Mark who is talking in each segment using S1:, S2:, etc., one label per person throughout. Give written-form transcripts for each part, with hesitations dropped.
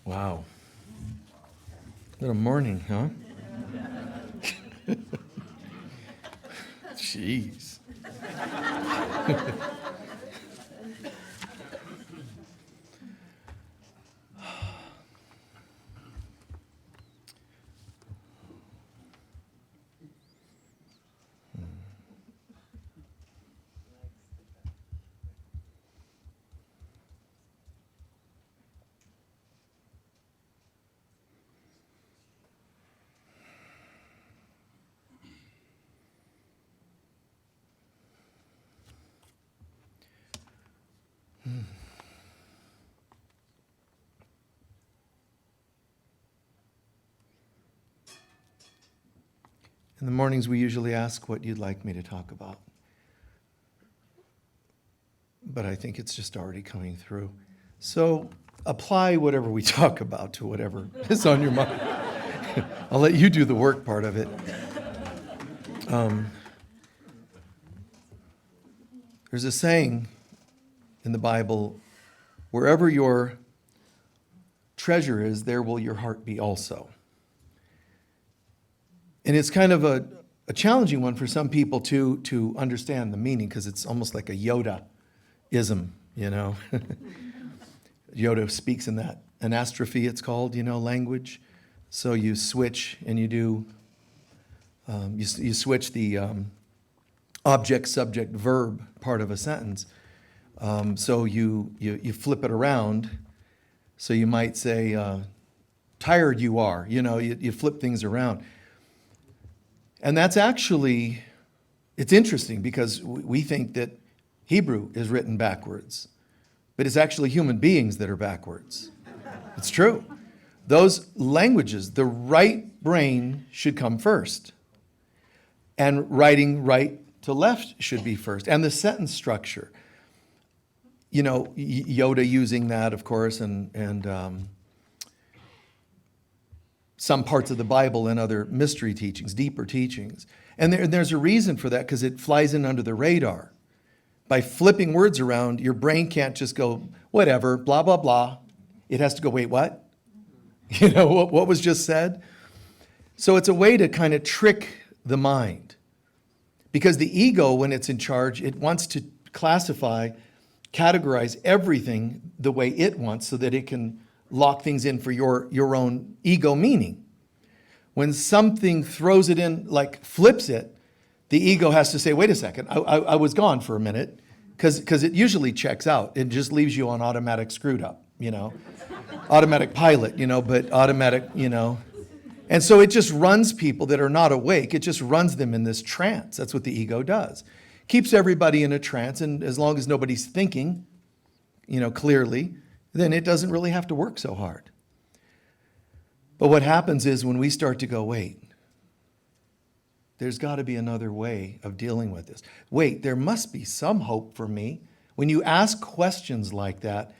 S1: Wow. What a morning, huh? Jeez. In the mornings, we usually ask what you'd like me to talk about. But I think it's just already coming through. So apply whatever we talk about to whatever is on your mind. I'll let you do the work part of it. There's a saying in the Bible, wherever your treasure is, there will your heart be also. And it's kind of a challenging one for some people to understand the meaning, because it's almost like a Yoda-ism, you know. Yoda speaks in that anastrophe, it's called, language. So you switch and you do, you switch the object, subject, verb part of a sentence. So you flip it around. So you might say, tired you are, you flip things around. And that's actually, it's interesting because we think that Hebrew is written backwards, but it's actually human beings that are backwards. It's true. Those languages, the right brain should come first. And writing right to left should be first. And the sentence structure. Yoda using that, of course, and some parts of the Bible and other mystery teachings, deeper teachings. And there's a reason for that, because it flies in under the radar. By flipping words around, your brain can't just go, whatever, blah, blah, blah. It has to go, wait, what? What was just said? So it's a way to kind of trick the mind. Because the ego, when it's in charge, it wants to classify, categorize everything the way it wants so that it can lock things in for your own ego meaning. When something throws it in, like flips it, the ego has to say, wait a second, I was gone for a minute, because it usually checks out. It just leaves you on automatic screwed up, automatic pilot, but automatic, And so it just runs people that are not awake. It just runs them in this trance. That's what the ego does. Keeps everybody in a trance, and as long as nobody's thinking, clearly, then it doesn't really have to work so hard. But what happens is when we start to go, wait, there's got to be another way of dealing with this. Wait, there must be some hope for me. When you ask questions like that,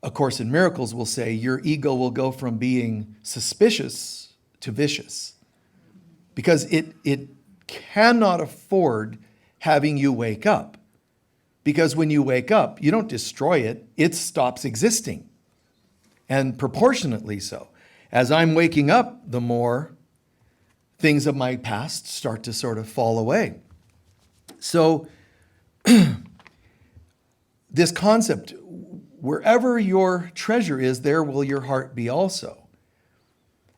S1: A Course in Miracles will say your ego will go from being suspicious to vicious, because it cannot afford having you wake up. Because when you wake up, you don't destroy it, it stops existing. And proportionately so. As I'm waking up, the more things of my past start to sort of fall away. So this concept, wherever your treasure is, there will your heart be also.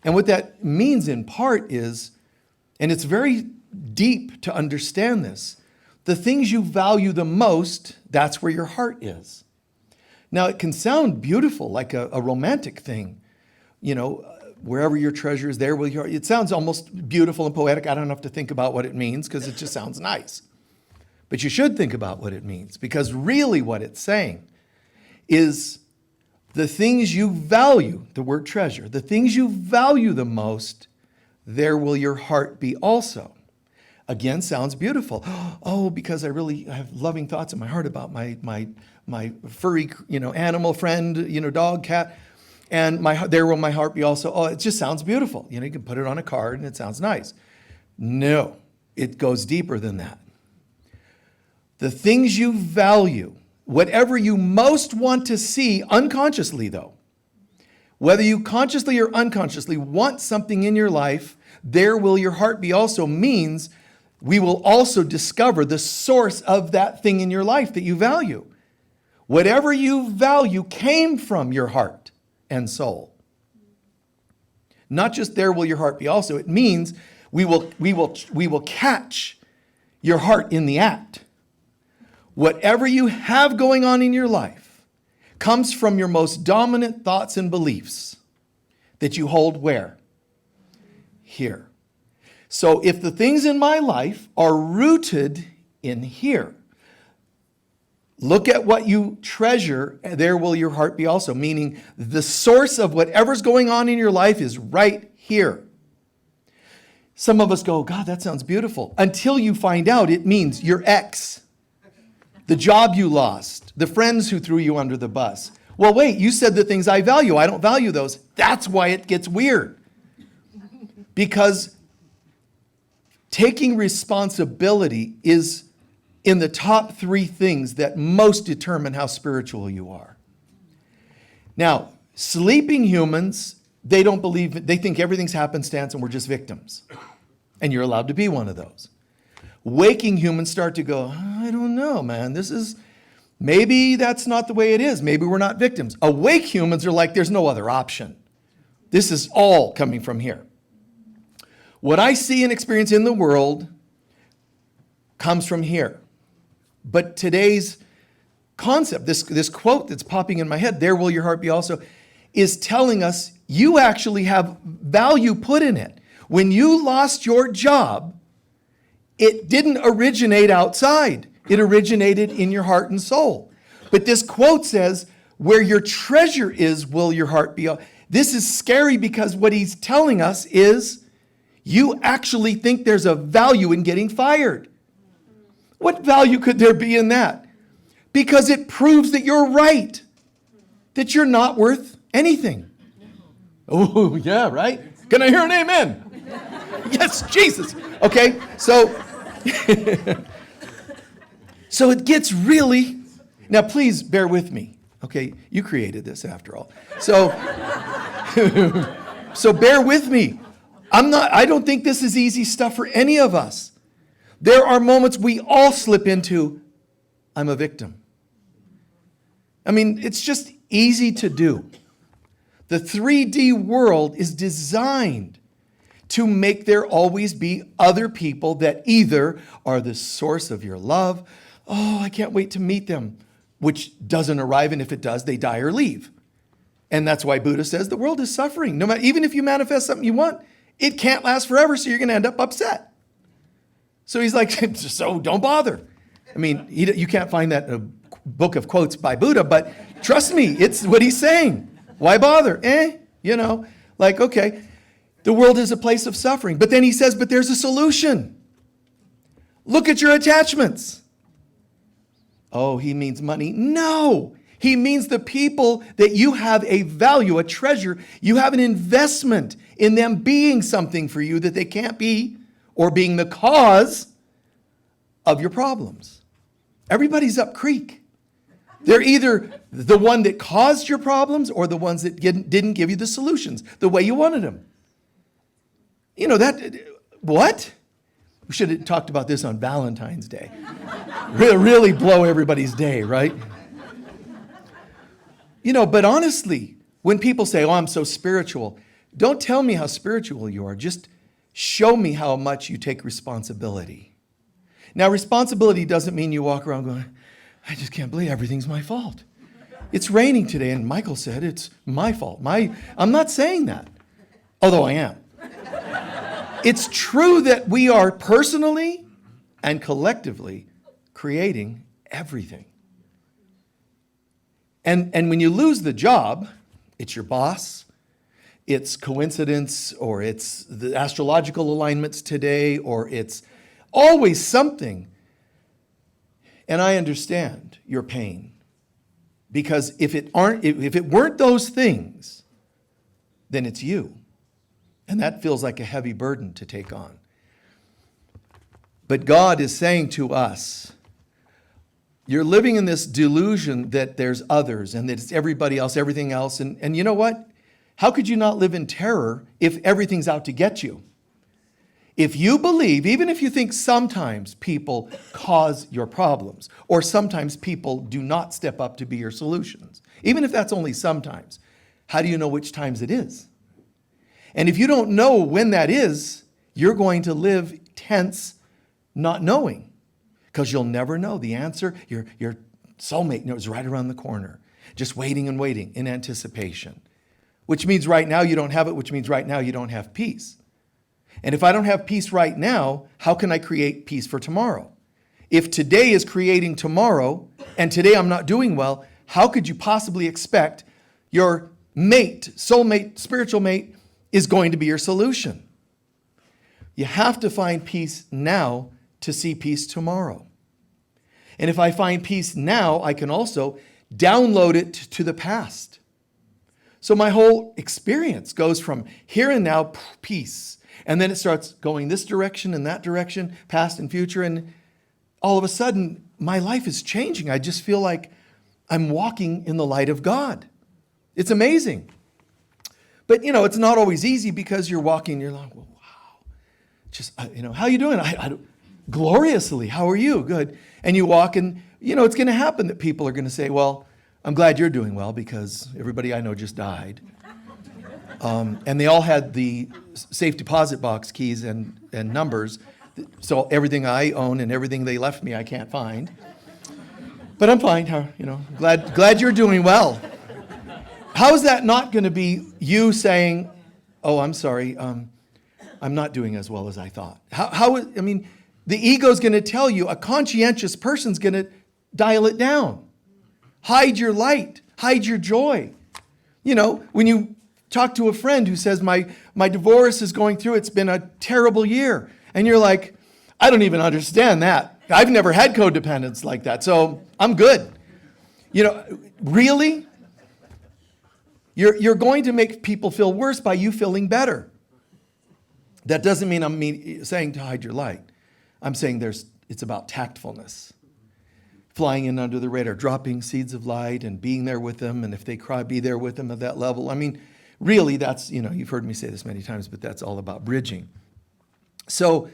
S1: And what that means in part is, and it's very deep to understand this, the things you value the most, that's where your heart is. Now, it can sound beautiful, like a romantic thing. Wherever your treasure is, there will your heart. It sounds almost beautiful and poetic. I don't have to think about what it means because it just sounds nice. But you should think about what it means, because really what it's saying is the things you value, the word treasure, the things you value the most, there will your heart be also. Again, sounds beautiful. Oh, because I really have loving thoughts in my heart about my furry, animal friend, dog, cat, and there will my heart be also. Oh, it just sounds beautiful. You can put it on a card and it sounds nice. No, it goes deeper than that. The things you value, whatever you most want to see unconsciously though, Whether you consciously or unconsciously want something in your life, there will your heart be also means we will also discover the source of that thing in your life that you value. Whatever you value came from your heart and soul. Not just there will your heart be also. It means we will catch your heart in the act. Whatever you have going on in your life comes from your most dominant thoughts and beliefs that you hold where? Here. So if the things in my life are rooted in here, look at what you treasure, there will your heart be also. Meaning the source of whatever's going on in your life is right here. Some of us go, God, that sounds beautiful. Until you find out it means your ex, the job you lost, the friends who threw you under the bus. Well, wait, you said the things I value. I don't value those. That's why it gets weird. Because taking responsibility is in the top 3 things that most determine how spiritual you are. Now, sleeping humans, they don't believe, they think everything's happenstance and we're just victims. And you're allowed to be one of those. Waking humans start to go, I don't know, man, maybe that's not the way it is. Maybe we're not victims. Awake humans are like, there's no other option. This is all coming from here. What I see and experience in the world comes from here. But today's concept, this quote that's popping in my head, there will your heart be also, is telling us you actually have value put in it. When you lost your job, it didn't originate outside. It originated in your heart and soul. But this quote says, where your treasure is, will your heart be. This is scary because what he's telling us is you actually think there's a value in getting fired. What value could there be in that? Because it proves that you're right, that you're not worth anything. Oh, yeah, right? Can I hear an amen? Yes, Jesus. Okay, so it gets really, now please bear with me. Okay, you created this after all. So bear with me. I don't think this is easy stuff for any of us. There are moments we all slip into, I'm a victim. I mean, it's just easy to do. The 3D world is designed to make there always be other people that either are the source of your love, oh, I can't wait to meet them, which doesn't arrive, and if it does, they die or leave. And that's why Buddha says the world is suffering. No matter, even if you manifest something you want, it can't last forever, so you're going to end up upset. So he's like, so don't bother. I mean, you can't find that in a book of quotes by Buddha, but trust me, it's what he's saying. Why bother? Okay, the world is a place of suffering. But then he says, but there's a solution. Look at your attachments. Oh, he means money? No, he means the people that you have a value, a treasure. You have an investment in them being something for you that they can't be, or being the cause of your problems. Everybody's up creek. They're either the one that caused your problems or the ones that didn't give you the solutions the way you wanted them. You know that, what? We should have talked about this on Valentine's Day. Really blow everybody's day, right? But honestly, when people say, oh, I'm so spiritual, don't tell me how spiritual you are. Just show me how much you take responsibility. Now, responsibility doesn't mean you walk around going, I just can't believe everything's my fault. It's raining today, and Michael said it's my fault. I'm not saying that, although I am. It's true that we are personally and collectively creating everything. And when you lose the job, it's your boss, it's coincidence, or it's the astrological alignments today, or it's always something. And I understand your pain, because if it weren't those things, then it's you. And that feels like a heavy burden to take on. But God is saying to us, you're living in this delusion that there's others and that it's everybody else, everything else. And you know what? How could you not live in terror if everything's out to get you? If you believe, even if you think sometimes people cause your problems, or sometimes people do not step up to be your solutions, even if that's only sometimes, how do you know which times it is? And if you don't know when that is, you're going to live tense, not knowing, because you'll never know the answer. Your soulmate knows right around the corner, just waiting and waiting in anticipation, which means right now you don't have it, which means right now you don't have peace. And if I don't have peace right now, how can I create peace for tomorrow? If today is creating tomorrow, and today I'm not doing well, how could you possibly expect your mate, soulmate, spiritual mate, is going to be your solution? You have to find peace now to see peace tomorrow. And if I find peace now, I can also download it to the past. So my whole experience goes from here and now, peace. And then it starts going this direction and that direction, past and future. And all of a sudden, my life is changing. I just feel like I'm walking in the light of God. It's amazing. But, it's not always easy because you're walking, you're like, well, wow. Just, how you doing? Gloriously. How are you? Good. And you walk and, it's going to happen that people are going to say, well, I'm glad you're doing well because everybody I know just died. And they all had the safe deposit box keys and numbers. So everything I own and everything they left me, I can't find. But I'm fine. Glad you're doing well. How is that not going to be you saying, oh, I'm sorry, I'm not doing as well as I thought? The ego's going to tell you, a conscientious person's going to dial it down. Hide your light, hide your joy. When you talk to a friend who says, my divorce is going through, it's been a terrible year. And you're like, I don't even understand that. I've never had codependence like that, so I'm good. Really? You're going to make people feel worse by you feeling better. That doesn't mean I'm saying to hide your light. I'm saying it's about tactfulness. Flying in under the radar, dropping seeds of light and being there with them. And if they cry, be there with them at that level. Really, that's, you've heard me say this many times, but that's all about bridging. So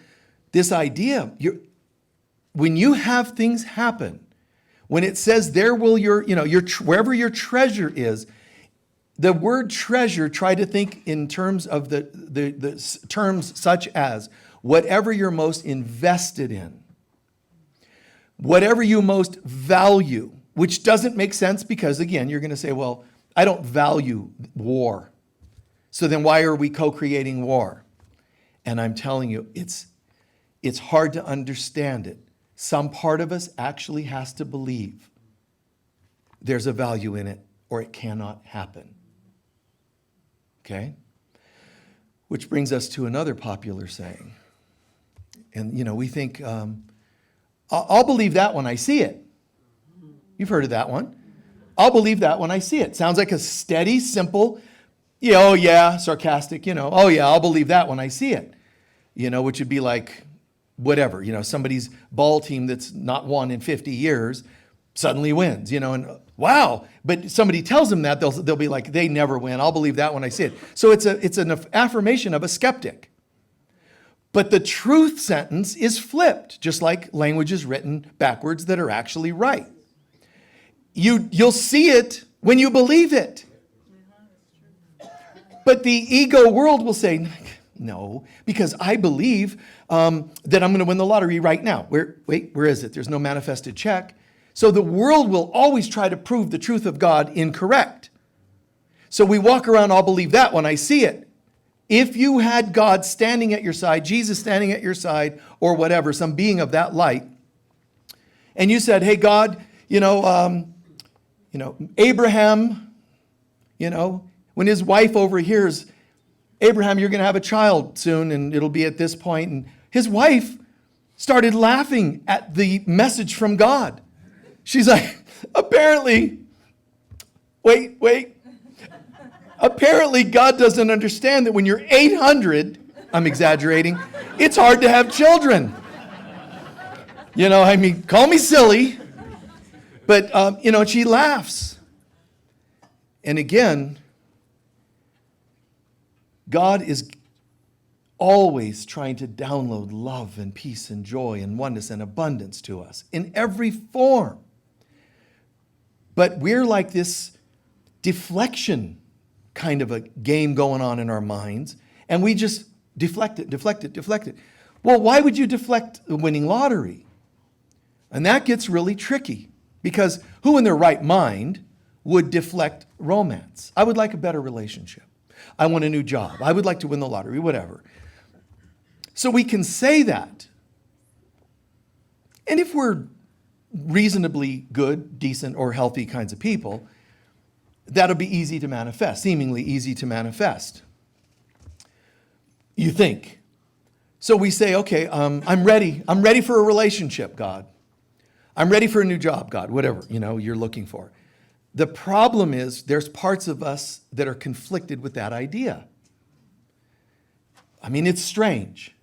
S1: this idea, when you have things happen, when it says there will wherever your treasure is, the word treasure, try to think in terms of the terms such as whatever you're most invested in, whatever you most value, which doesn't make sense because, again, you're going to say, well, I don't value war. So then why are we co-creating war? And I'm telling you, it's hard to understand it. Some part of us actually has to believe there's a value in it or it cannot happen. Okay? Which brings us to another popular saying. And, we think, I'll believe that when I see it. You've heard of that one. I'll believe that when I see it. Sounds like a steady, simple, oh yeah, sarcastic, oh yeah, I'll believe that when I see it. Which would be like, whatever, somebody's ball team that's not won in 50 years suddenly wins, and wow. But somebody tells them that, they'll be like, they never win. I'll believe that when I see it. So it's an affirmation of a skeptic. But the truth sentence is flipped, just like language is written backwards that are actually right. You'll see it when you believe it. But the ego world will say, no, because I believe that I'm going to win the lottery right now. Where is it? There's no manifested check. So the world will always try to prove the truth of God incorrect. So we walk around, I'll believe that when I see it. If you had God standing at your side, Jesus standing at your side, or whatever, some being of that light, and you said, hey, God, Abraham, when his wife overhears, Abraham, you're going to have a child soon, and it'll be at this point. And his wife started laughing at the message from God. She's like, apparently, wait. Apparently, God doesn't understand that when you're 800, I'm exaggerating, it's hard to have children. Call me silly. But, she laughs. And again, God is always trying to download love and peace and joy and oneness and abundance to us in every form. But we're like this deflection kind of a game going on in our minds, and we just deflect it. Well, why would you deflect the winning lottery? And that gets really tricky, because who in their right mind would deflect romance? I would like a better relationship. I want a new job. I would like to win the lottery, whatever. So we can say that. And if we're reasonably good, decent, or healthy kinds of people, that'll be easy to manifest, seemingly easy to manifest. You think. So we say, okay, I'm ready. I'm ready for a relationship, God. I'm ready for a new job, God, whatever, you're looking for. The problem is there's parts of us that are conflicted with that idea. I mean, it's strange.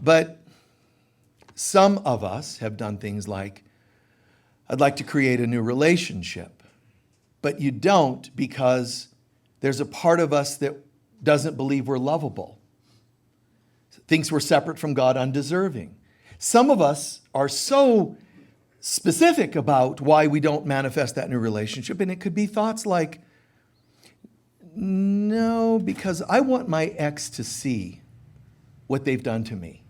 S1: But some of us have done things like, I'd like to create a new relationship. But you don't, because there's a part of us that doesn't believe we're lovable, thinks we're separate from God, undeserving. Some of us are so specific about why we don't manifest that new relationship, and it could be thoughts like, no, because I want my ex to see what they've done to me.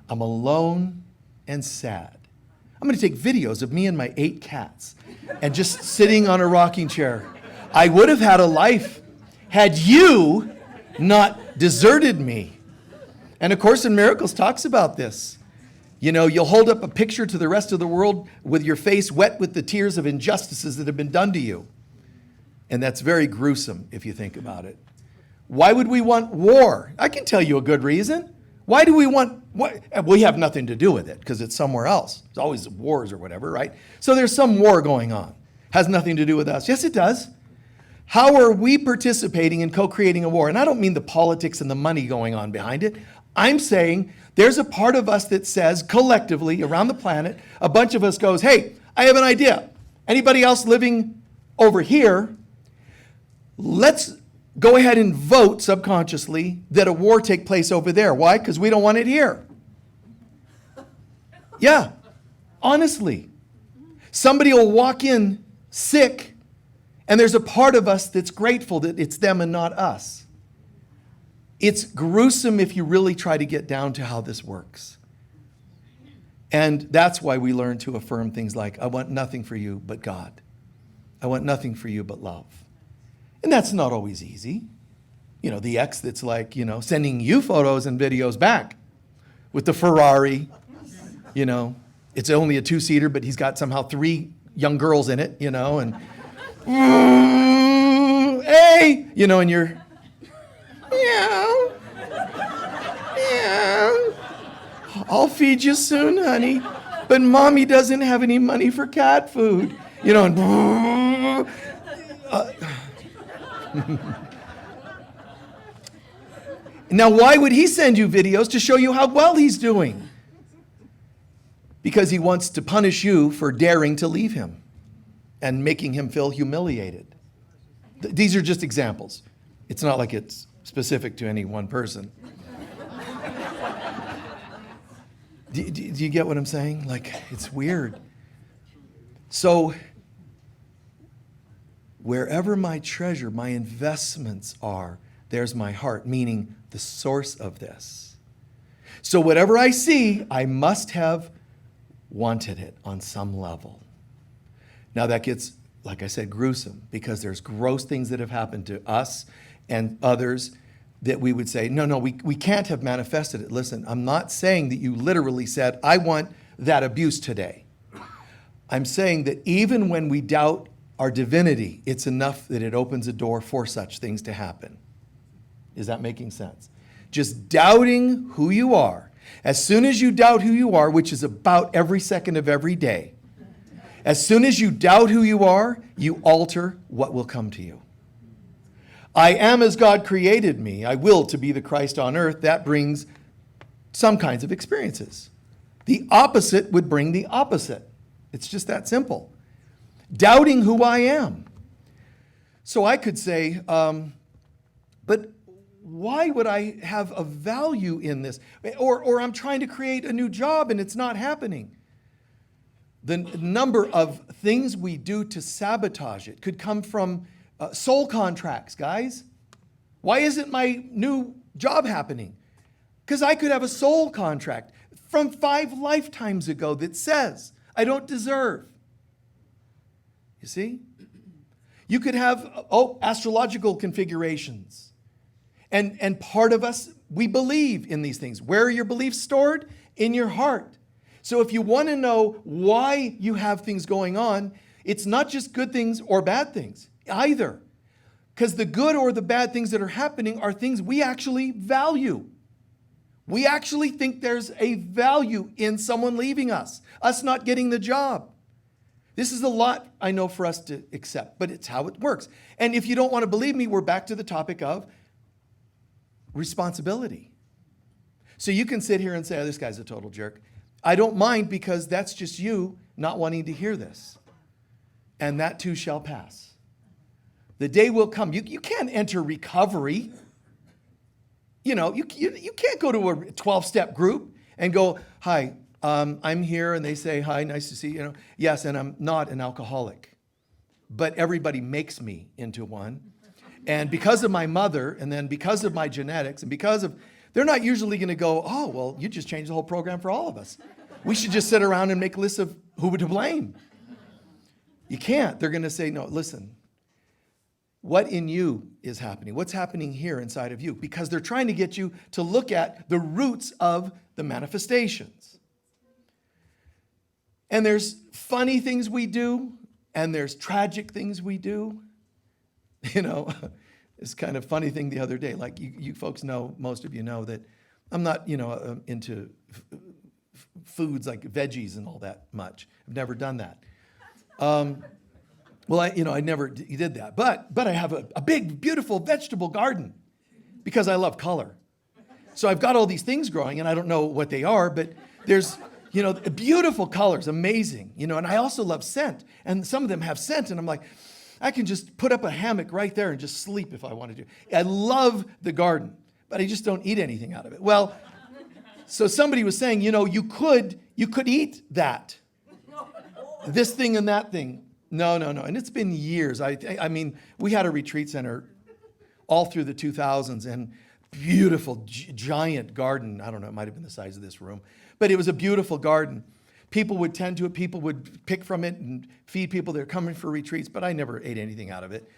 S1: I'm alone and sad. I'm going to take videos of me and my 8 cats and just sitting on a rocking chair. I would have had a life had you not deserted me. And A Course in Miracles talks about this. You'll hold up a picture to the rest of the world with your face wet with the tears of injustices that have been done to you. And that's very gruesome if you think about it. Why would we want war? I can tell you a good reason. Why do we want, we have nothing to do with it because it's somewhere else. There's always wars or whatever, right? So there's some war going on. Has nothing to do with us. Yes, it does. How are we participating in co-creating a war? And I don't mean the politics and the money going on behind it. I'm saying there's a part of us that says collectively around the planet, a bunch of us goes, hey, I have an idea. Anybody else living over here? Let's go ahead and vote subconsciously that a war take place over there. Why? Because we don't want it here. Yeah, honestly. Somebody will walk in sick, and there's a part of us that's grateful that it's them and not us. It's gruesome if you really try to get down to how this works. And that's why we learn to affirm things like, I want nothing for you but God. I want nothing for you but love. And that's not always easy. The ex that's like, sending you photos and videos back with the Ferrari. It's only a 2-seater, but he's got somehow 3 young girls in it, and hey, and you're, meow, meow. I'll feed you soon, honey, but mommy doesn't have any money for cat food, and now, why would he send you videos to show you how well he's doing? Because he wants to punish you for daring to leave him and making him feel humiliated. These are just examples. It's not like it's specific to any one person. Do you get what I'm saying? Like, it's weird. So, wherever my treasure, my investments are, there's my heart, meaning the source of this. So whatever I see, I must have wanted it on some level. Now that gets, like I said, gruesome, because there's gross things that have happened to us and others that we would say, no, we can't have manifested it. Listen, I'm not saying that you literally said, I want that abuse today. I'm saying that even when we doubt our divinity, it's enough that it opens a door for such things to happen. Is that making sense? Just doubting who you are. As soon as you doubt who you are, which is about every second of every day, as soon as you doubt who you are, you alter what will come to you. I am as God created me. I will to be the Christ on earth. That brings some kinds of experiences. The opposite would bring the opposite. It's just that simple. Doubting who I am. So I could say, But why would I have a value in this? Or I'm trying to create a new job and it's not happening. The number of things we do to sabotage it could come from soul contracts, guys. Why isn't my new job happening? Because I could have a soul contract from 5 lifetimes ago that says I don't deserve. You see? You could have, astrological configurations. And part of us, we believe in these things. Where are your beliefs stored? In your heart. So if you want to know why you have things going on, it's not just good things or bad things either. Because the good or the bad things that are happening are things we actually value. We actually think there's a value in someone leaving us not getting the job. This is a lot, I know, for us to accept, but it's how it works. And if you don't want to believe me, we're back to the topic of responsibility. So you can sit here and say, this guy's a total jerk. I don't mind, because that's just you not wanting to hear this. And that too shall pass. The day will come. You can't enter recovery. You can't go to a 12-step group and go, hi, I'm here, and they say, hi, nice to see you. Yes, and I'm not an alcoholic. But everybody makes me into one. And because of my mother, and then because of my genetics, and they're not usually going to go, oh, well, you just changed the whole program for all of us. We should just sit around and make lists of who to blame. You can't. They're going to say, no, listen, what in you is happening? What's happening here inside of you? Because they're trying to get you to look at the roots of the manifestations. And there's funny things we do, and there's tragic things we do. It's kind of funny thing the other day. Like you folks know, most of you know that I'm not, into foods like veggies and all that much. I've never done that. Well, I never did that. But I have a big, beautiful vegetable garden because I love color. So I've got all these things growing, and I don't know what they are, but there's, beautiful colors, amazing, and I also love scent. And some of them have scent, and I'm like, I can just put up a hammock right there and just sleep if I wanted to. I love the garden, but I just don't eat anything out of it. Well, so somebody was saying, you could eat that, this thing and that thing. No. And it's been years. I mean, we had a retreat center all through the 2000s, and beautiful, giant garden. I don't know, it might have been the size of this room, but it was a beautiful garden. People would tend to it. People would pick from it and feed people that are coming for retreats, but I never ate anything out of it.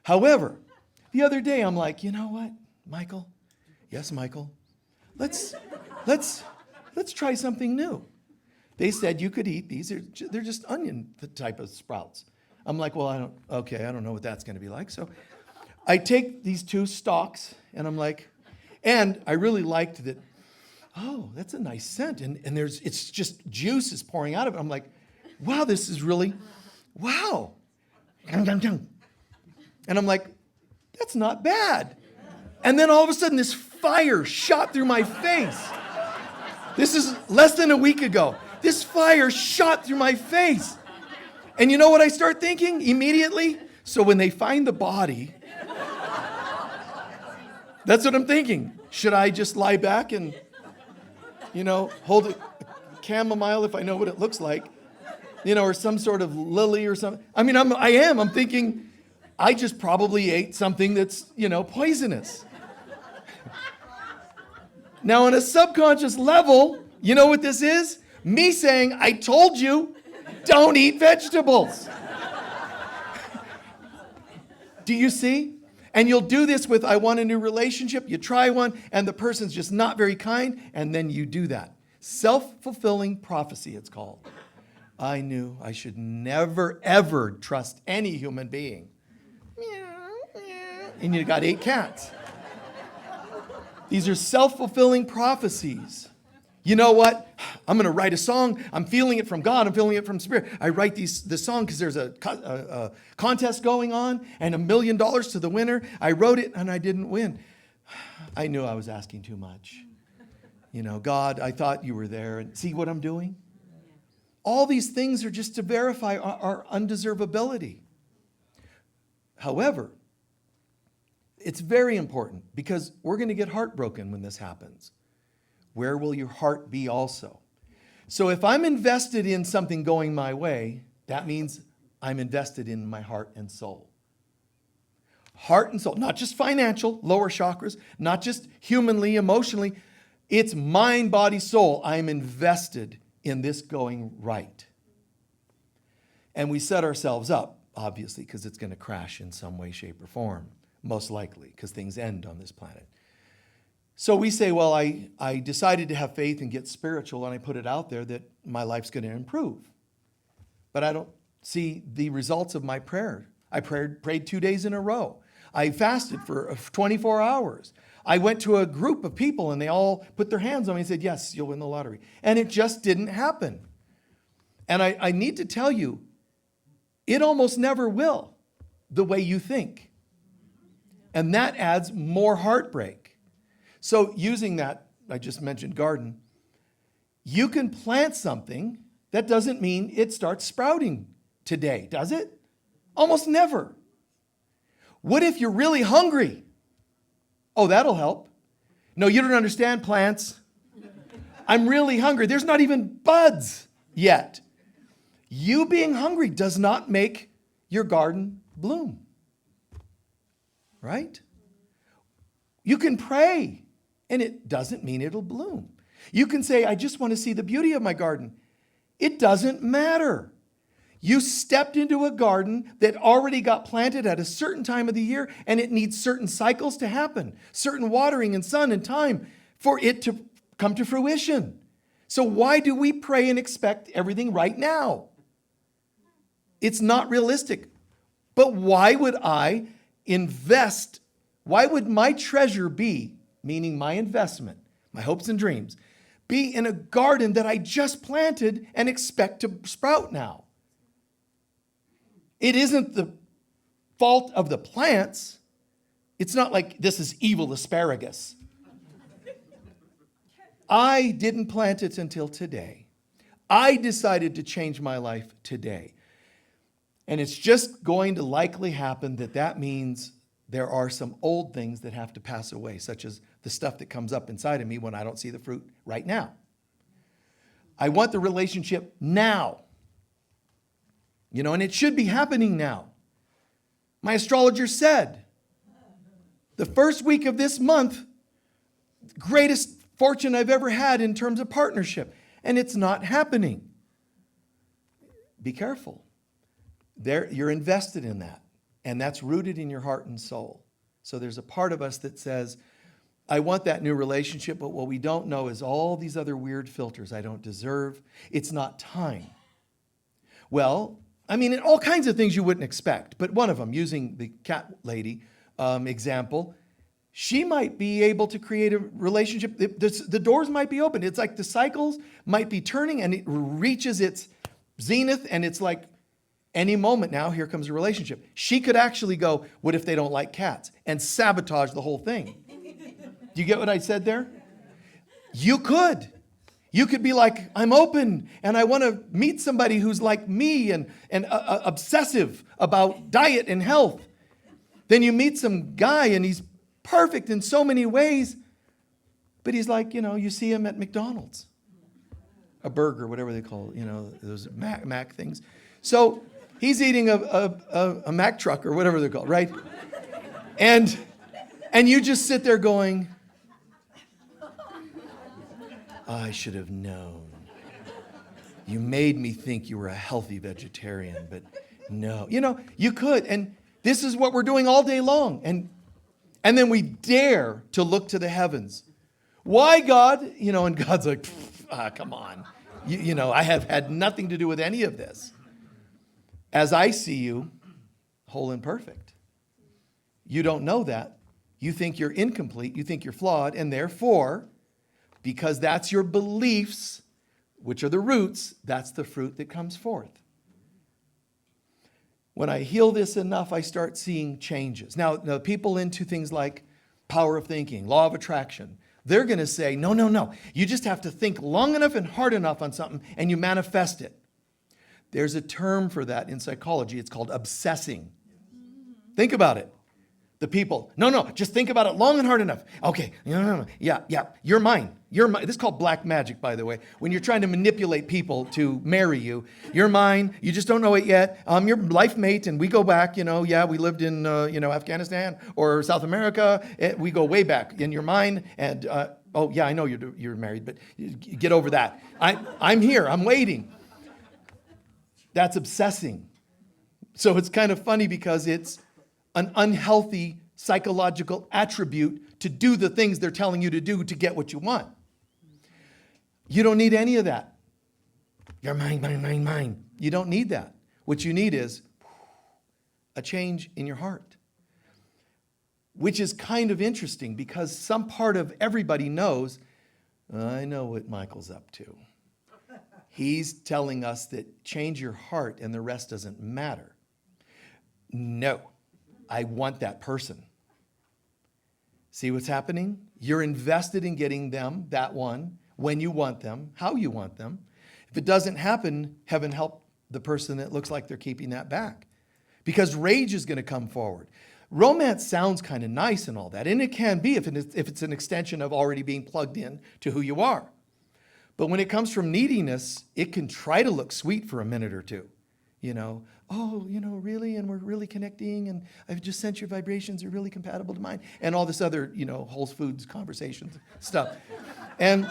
S1: However, the other day I'm like, you know what, Michael? Yes, Michael. Let's try something new. They said you could eat these. They're just onion type of sprouts. I'm like, well, I don't know what that's going to be like. So I take these 2 stalks, and I'm like, and I really liked that. Oh, that's a nice scent. And it's just juice is pouring out of it. I'm like, wow, this is really, wow. And I'm like, that's not bad. And then all of a sudden this fire shot through my face. This is less than a week ago. This fire shot through my face. And you know what I start thinking immediately? So when they find the body, that's what I'm thinking. Should I just lie back and hold a chamomile if I know what it looks like, or some sort of lily or something. I mean, I'm thinking I just probably ate something that's, poisonous. Now, on a subconscious level, you know what this is? Me saying, I told you, don't eat vegetables. Do you see? And you'll do this with, I want a new relationship. You try one, and the person's just not very kind, and then you do that. Self-fulfilling prophecy, it's called. I knew I should never, ever trust any human being. And you got 8 cats. These are self-fulfilling prophecies. You know what? I'm going to write a song. I'm feeling it from God. I'm feeling it from Spirit. I write this song because there's a contest going on and $1 million to the winner. I wrote it and I didn't win. I knew I was asking too much. God, I thought you were there. And see what I'm doing? All these things are just to verify our undeservability. However, It's very important because we're going to get heartbroken when this happens. Where will your heart be also? So if I'm invested in something going my way, that means I'm invested in my heart and soul. Heart and soul, not just financial, lower chakras, not just humanly, emotionally. It's mind, body, soul. I'm invested in this going right. And we set ourselves up, obviously, because it's going to crash in some way, shape, or form, most likely, because things end on this planet. So we say, well, I decided to have faith and get spiritual, and I put it out there that my life's going to improve. But I don't see the results of my prayer. I prayed 2 days in a row. I fasted for 24 hours. I went to a group of people, and they all put their hands on me and said, yes, you'll win the lottery. And it just didn't happen. And I need to tell you, it almost never will the way you think. And that adds more heartbreak. So using that, I just mentioned garden, you can plant something. That doesn't mean it starts sprouting today, does it? Almost never. What if you're really hungry? Oh, that'll help. No, you don't understand plants. I'm really hungry. There's not even buds yet. You being hungry does not make your garden bloom. Right? You can pray, and it doesn't mean it'll bloom. You can say, I just want to see the beauty of my garden. It doesn't matter. You stepped into a garden that already got planted at a certain time of the year, and it needs certain cycles to happen, certain watering and sun and time for it to come to fruition. So why do we pray and expect everything right now? It's not realistic. But why would I invest? Why would my treasure be, meaning my investment, my hopes and dreams, be in a garden that I just planted and expect to sprout now? It isn't the fault of the plants. It's not like this is evil asparagus. I didn't plant it until today. I decided to change my life today. And it's just going to likely happen that means there are some old things that have to pass away, such as the stuff that comes up inside of me when I don't see the fruit right now. I want the relationship now. And it should be happening now. My astrologer said, the first week of this month, greatest fortune I've ever had in terms of partnership. And it's not happening. Be careful. You're invested in that. And that's rooted in your heart and soul. So there's a part of us that says, I want that new relationship, but what we don't know is all these other weird filters. I don't deserve. It's not time. Well, all kinds of things you wouldn't expect. But one of them, using the cat lady example, she might be able to create a relationship. The doors might be open. It's like the cycles might be turning and it reaches its zenith and it's like, any moment now, here comes a relationship. She could actually go, what if they don't like cats? And sabotage the whole thing. Do you get what I said there? You could. You could be like, I'm open and I want to meet somebody who's like me and obsessive about diet and health. Then you meet some guy and he's perfect in so many ways, but he's like, you see him at McDonald's. A burger, whatever they call it, those Mac things. So he's eating a Mack truck or whatever they're called, right? And you just sit there going, I should have known. You made me think you were a healthy vegetarian, but no. You could. And this is what we're doing all day long. And then we dare to look to the heavens. Why, God? And God's like, come on. I have had nothing to do with any of this. As I see you, whole and perfect. You don't know that. You think you're incomplete. You think you're flawed. And therefore, because that's your beliefs, which are the roots, that's the fruit that comes forth. When I heal this enough, I start seeing changes. Now, people into things like power of thinking, law of attraction, they're going to say, no. You just have to think long enough and hard enough on something and you manifest it. There's a term for that in psychology. It's called obsessing. Think about it. The people, no, just think about it long and hard enough. Okay, no. Yeah, you're mine. You're mine. This is called black magic, by the way. When you're trying to manipulate people to marry you, you're mine. You just don't know it yet. I'm your life mate, and we go back. We lived in Afghanistan or South America. We go way back, and you're mine. And I know you're married, but get over that. I'm here. I'm waiting. That's obsessing. So it's kind of funny because it's an unhealthy psychological attribute to do the things they're telling you to do to get what you want. You don't need any of that. You're mine. You don't need that. What you need is a change in your heart, which is kind of interesting because some part of everybody knows, I know what Michael's up to. He's telling us that change your heart and the rest doesn't matter. No. I want that person. See what's happening? You're invested in getting them, that one, when you want them, how you want them. If it doesn't happen, heaven help the person that looks like they're keeping that back. Because rage is going to come forward. Romance sounds kind of nice and all that, and it can be if it's an extension of already being plugged in to who you are. But when it comes from neediness, it can try to look sweet for a minute or two. Really, and we're really connecting, and I've just sent your vibrations are really compatible to mine, and all this other, Whole Foods conversations stuff. And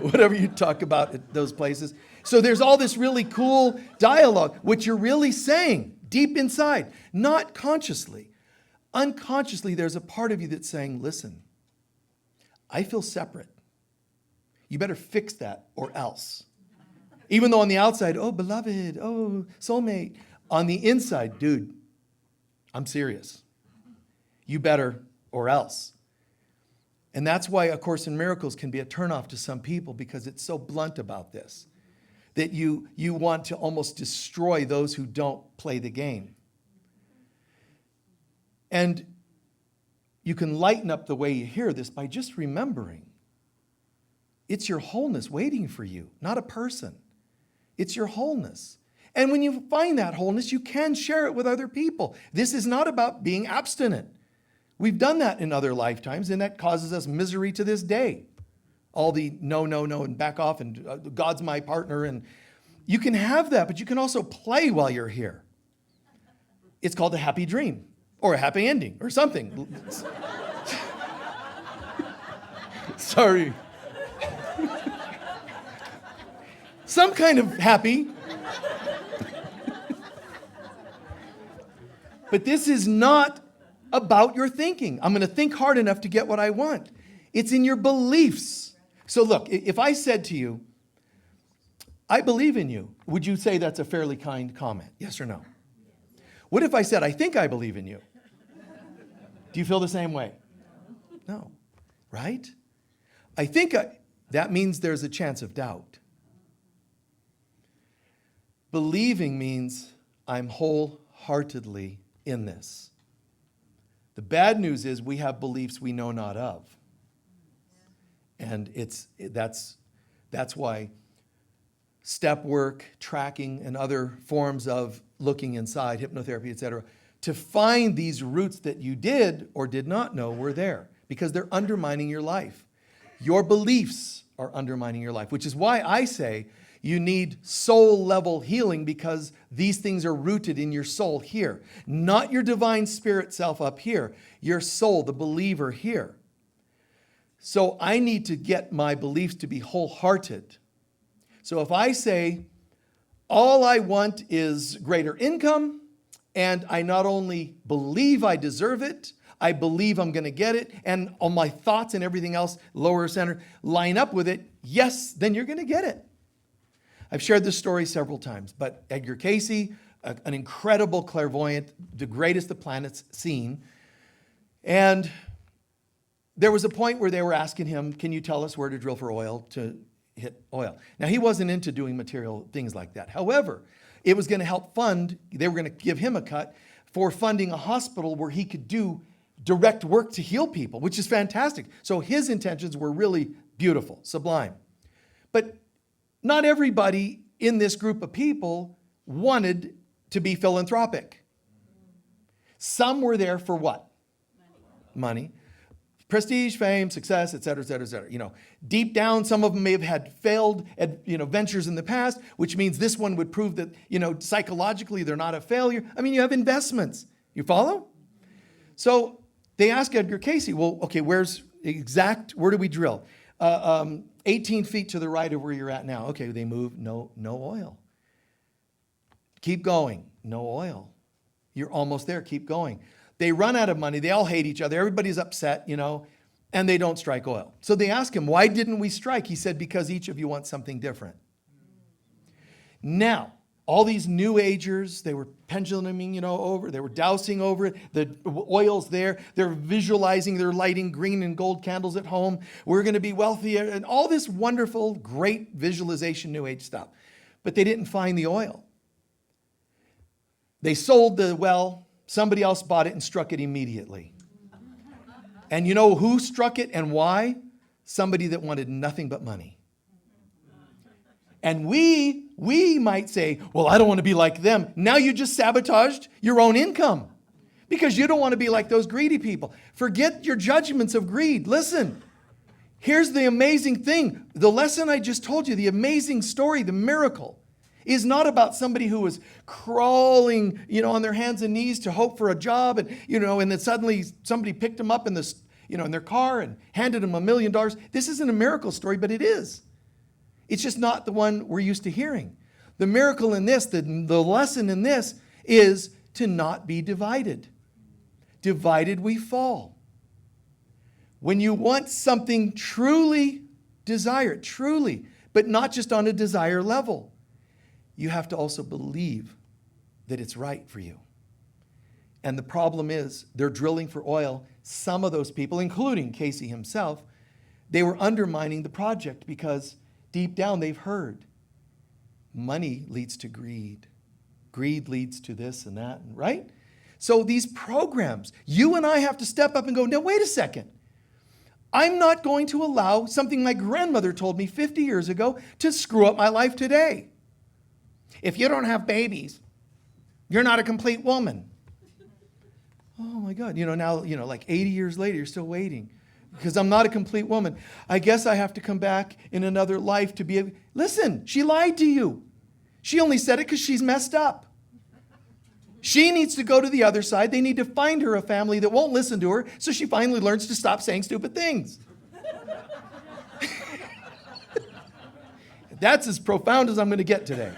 S1: whatever you talk about at those places. So there's all this really cool dialogue, which you're really saying deep inside, not consciously. Unconsciously, there's a part of you that's saying, listen, I feel separate. You better fix that or else. Even though on the outside, oh, beloved, oh, soulmate. On the inside, dude, I'm serious. You better or else. And that's why A Course in Miracles can be a turnoff to some people because it's so blunt about this, that you want to almost destroy those who don't play the game. And you can lighten up the way you hear this by just remembering it's your wholeness waiting for you, not a person. It's your wholeness. And when you find that wholeness, you can share it with other people. This is not about being abstinent. We've done that in other lifetimes, and that causes us misery to this day. All the no, and back off, and God's my partner. And you can have that, but you can also play while you're here. It's called a happy dream, or a happy ending, or something. Sorry. Some kind of happy. But this is not about your thinking. I'm going to think hard enough to get what I want. It's in your beliefs. So look, if I said to you, I believe in you, would you say that's a fairly kind comment? Yes or no? What if I said, I think I believe in you? Do you feel the same way? No. Right? That means there's a chance of doubt. Believing means I'm wholeheartedly in this. The bad news is we have beliefs we know not of. And that's why step work, tracking, and other forms of looking inside, hypnotherapy, etc., to find these roots that you did or did not know were there, because they're undermining your life. Your beliefs are undermining your life, which is why I say you need soul-level healing, because these things are rooted in your soul here. Not your divine spirit self up here. Your soul, the believer here. So I need to get my beliefs to be wholehearted. So if I say, all I want is greater income, and I not only believe I deserve it, I believe I'm going to get it, and all my thoughts and everything else, lower center, line up with it, yes, then you're going to get it. I've shared this story several times, but Edgar Cayce, an incredible clairvoyant, the greatest the planet's seen, and there was a point where they were asking him, can you tell us where to drill for oil to hit oil? Now, he wasn't into doing material things like that. However, it was going to help fund, they were going to give him a cut for funding a hospital where he could do direct work to heal people, which is fantastic. So his intentions were really beautiful, sublime. But not everybody in this group of people wanted to be philanthropic. Some were there for what? money. Prestige, fame, success, et cetera, et cetera, et cetera. Deep down, some of them may have had failed, ventures in the past, which means this one would prove that, psychologically they're not a failure. I mean, you have investments. You follow? So they ask Edgar Cayce, well, okay, where do we drill? 18 feet to the right of where you're at now. Okay, they move, no oil. Keep going, no oil. You're almost there, keep going. They run out of money, they all hate each other, everybody's upset, and they don't strike oil. So they ask him, why didn't we strike? He said, because each of you wants something different. Now, all these new agers, they were penduluming, over, they were dousing over it. The oil's there. They're visualizing, they're lighting green and gold candles at home. We're going to be wealthy, and all this wonderful, great visualization, new age stuff. But they didn't find the oil. They sold the well. Somebody else bought it and struck it immediately. And you know who struck it and why? Somebody that wanted nothing but money. And we might say, well, I don't want to be like them. Now you just sabotaged your own income because you don't want to be like those greedy people. Forget your judgments of greed. Listen, here's the amazing thing. The lesson I just told you, the amazing story, the miracle, is not about somebody who was crawling, on their hands and knees to hope for a job, and and then suddenly somebody picked them up in their car and handed them $1 million. This isn't a miracle story, but it is. It's just not the one we're used to hearing. The miracle in this, the lesson in this, is to not be divided. Divided we fall. When you want something truly, desire it, truly, but not just on a desire level. You have to also believe that it's right for you. And the problem is, they're drilling for oil. Some of those people, including Cayce himself, they were undermining the project because deep down they've heard money leads to greed. Greed leads to this and that, right? So these programs, you and I have to step up and go, now wait a second. I'm not going to allow something my grandmother told me 50 years ago to screw up my life today. If you don't have babies, you're not a complete woman. Oh my God, now, like 80 years later, you're still waiting because I'm not a complete woman. I guess I have to come back in another life to be Listen, she lied to you. She only said it because she's messed up. She needs to go to the other side. They need to find her a family that won't listen to her so she finally learns to stop saying stupid things. That's as profound as I'm going to get today.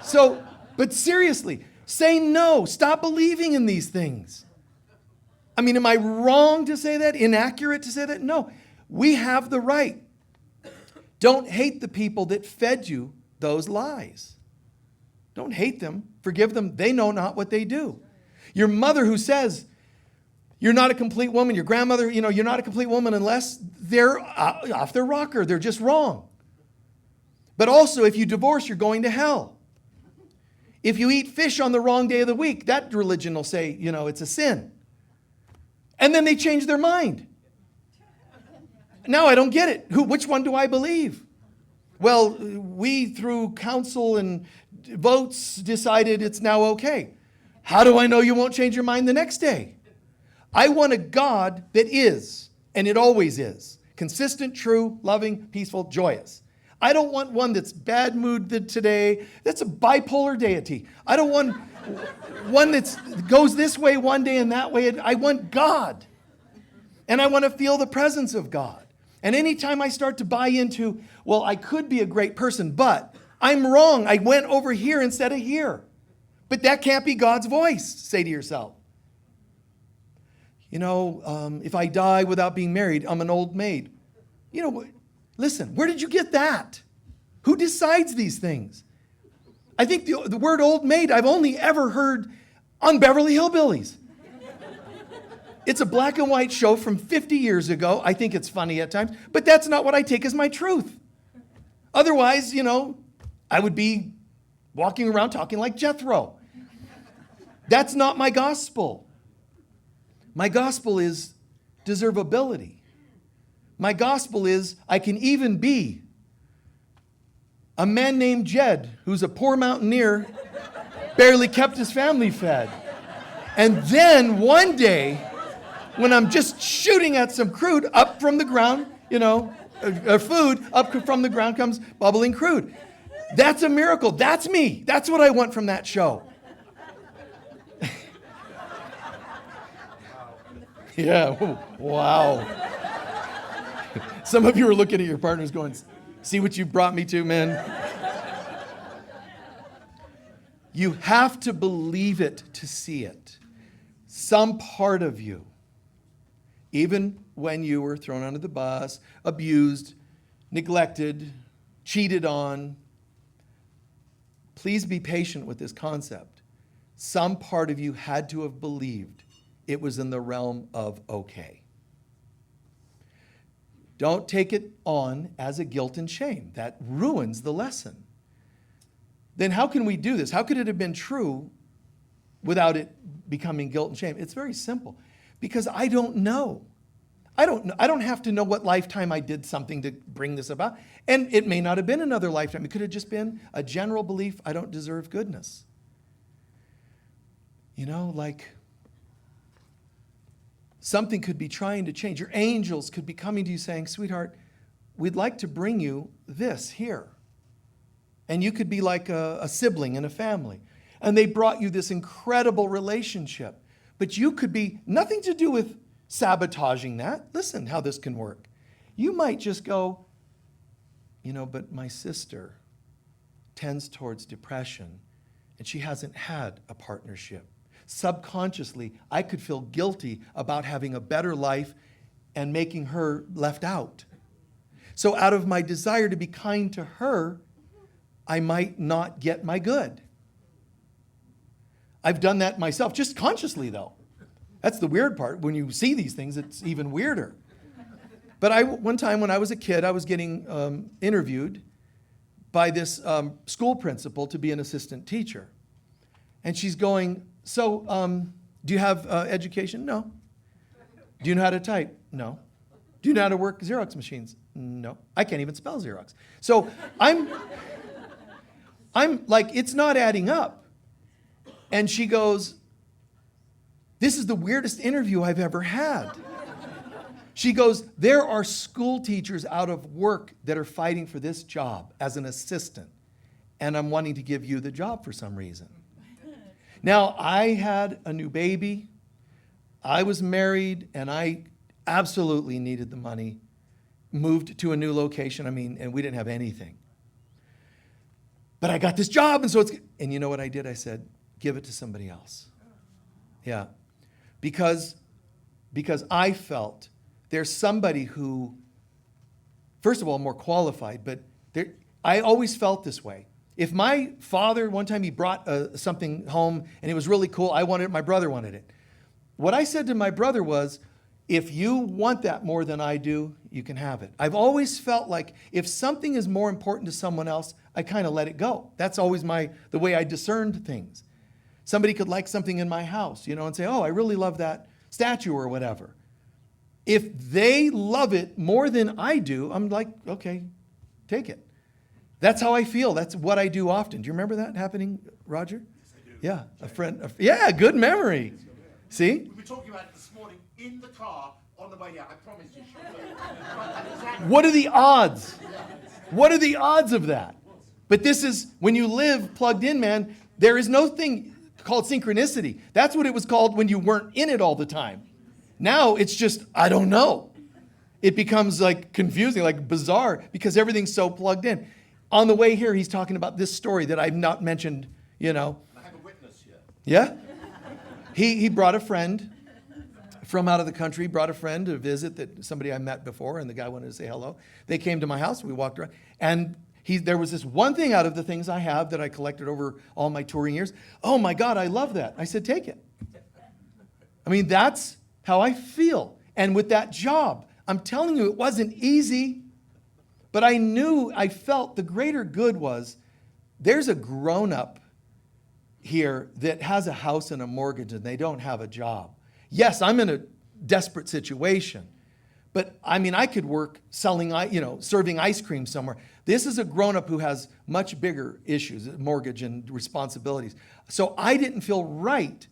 S1: So, but seriously, say no. Stop believing in these things. I mean, am I wrong to say that? Inaccurate to say that? No. We have the right. Don't hate the people that fed you those lies. Don't hate them. Forgive them. They know not what they do. Your mother who says, you're not a complete woman. Your grandmother, you're not a complete woman unless they're off their rocker. They're just wrong. But also, if you divorce, you're going to hell. If you eat fish on the wrong day of the week, that religion will say, it's a sin. And then they change their mind. Now I don't get it. Which one do I believe? Well, we, through council and votes, decided it's now okay. How do I know you won't change your mind the next day? I want a God that is, and it always is, consistent, true, loving, peaceful, joyous. I don't want one that's bad mood today. That's a bipolar deity. I don't want one that goes this way one day and that way. I want God. And I want to feel the presence of God. And anytime I start to buy into, well, I could be a great person, but I'm wrong. I went over here instead of here. But that can't be God's voice, say to yourself. If I die without being married, I'm an old maid. Listen, where did you get that? Who decides these things? I think the word old maid I've only ever heard on Beverly Hillbillies. It's a black and white show from 50 years ago. I think it's funny at times, but that's not what I take as my truth. Otherwise, I would be walking around talking like Jethro. That's not my gospel. My gospel is deservability. My gospel is I can even be a man named Jed, who's a poor mountaineer, barely kept his family fed. And then one day, when I'm just shooting at some crude up from the ground, food up from the ground comes bubbling crude. That's a miracle. That's me. That's what I want from that show. Yeah, wow. Some of you are looking at your partners going, see what you brought me to, man? You have to believe it to see it. Some part of you, even when you were thrown under the bus, abused, neglected, cheated on, please be patient with this concept. Some part of you had to have believed it was in the realm of okay. Don't take it on as a guilt and shame. That ruins the lesson. Then how can we do this? How could it have been true without it becoming guilt and shame? It's very simple. Because I don't know. I don't have to know what lifetime I did something to bring this about. And it may not have been another lifetime. It could have just been a general belief I don't deserve goodness. Like something could be trying to change. Your angels could be coming to you saying, sweetheart, we'd like to bring you this here. And you could be like a sibling in a family. And they brought you this incredible relationship. But you could be nothing to do with sabotaging that. Listen how this can work. You might just go, but my sister tends towards depression and she hasn't had a partnership. Subconsciously, I could feel guilty about having a better life and making her left out. So out of my desire to be kind to her, I might not get my good. I've done that myself, just consciously though. That's the weird part. When you see these things, it's even weirder. But one time when I was a kid, I was getting interviewed by this school principal to be an assistant teacher. And she's going, so do you have education? No. Do you know how to type? No. Do you know how to work Xerox machines? No. I can't even spell Xerox. So I'm like, it's not adding up. And she goes, this is the weirdest interview I've ever had. She goes, there are school teachers out of work that are fighting for this job as an assistant. And I'm wanting to give you the job for some reason. Now, I had a new baby. I was married, and I absolutely needed the money. Moved to a new location, and we didn't have anything. But I got this job, and you know what I did? I said, give it to somebody else. Yeah. Because I felt there's somebody who, first of all, more qualified, but I always felt this way. If my father, one time he brought something home and it was really cool, I wanted it, my brother wanted it. What I said to my brother was, if you want that more than I do, you can have it. I've always felt like if something is more important to someone else, I kind of let it go. That's always the way I discerned things. Somebody could like something in my house, and say, oh, I really love that statue or whatever. If they love it more than I do, I'm like, okay, take it. That's how I feel. That's what I do often. Do you remember that happening, Roger?
S2: Yes, I do.
S1: Yeah, a friend. Yeah, good memory. See?
S2: We were talking about it this morning in the car on the way out. I promise you.
S1: What are the odds? What are the odds of that? But this is, when you live plugged in, man, there is no thing called synchronicity. That's what it was called when you weren't in it all the time. Now it's just, I don't know. It becomes like confusing, like bizarre, because everything's so plugged in. On the way here, he's talking about this story that I've not mentioned,
S2: I have a witness here.
S1: Yeah? He brought a friend from out of the country, brought a friend to visit that somebody I met before, and the guy wanted to say hello. They came to my house, we walked around, and there was this one thing out of the things I have that I collected over all my touring years. Oh my God, I love that. I said, take it. That's how I feel. And with that job, I'm telling you, it wasn't easy. But I felt the greater good was, there's a grown-up here that has a house and a mortgage and they don't have a job. Yes, I'm in a desperate situation, but I could work selling, serving ice cream somewhere. This is a grown-up who has much bigger issues, mortgage and responsibilities. So I didn't feel right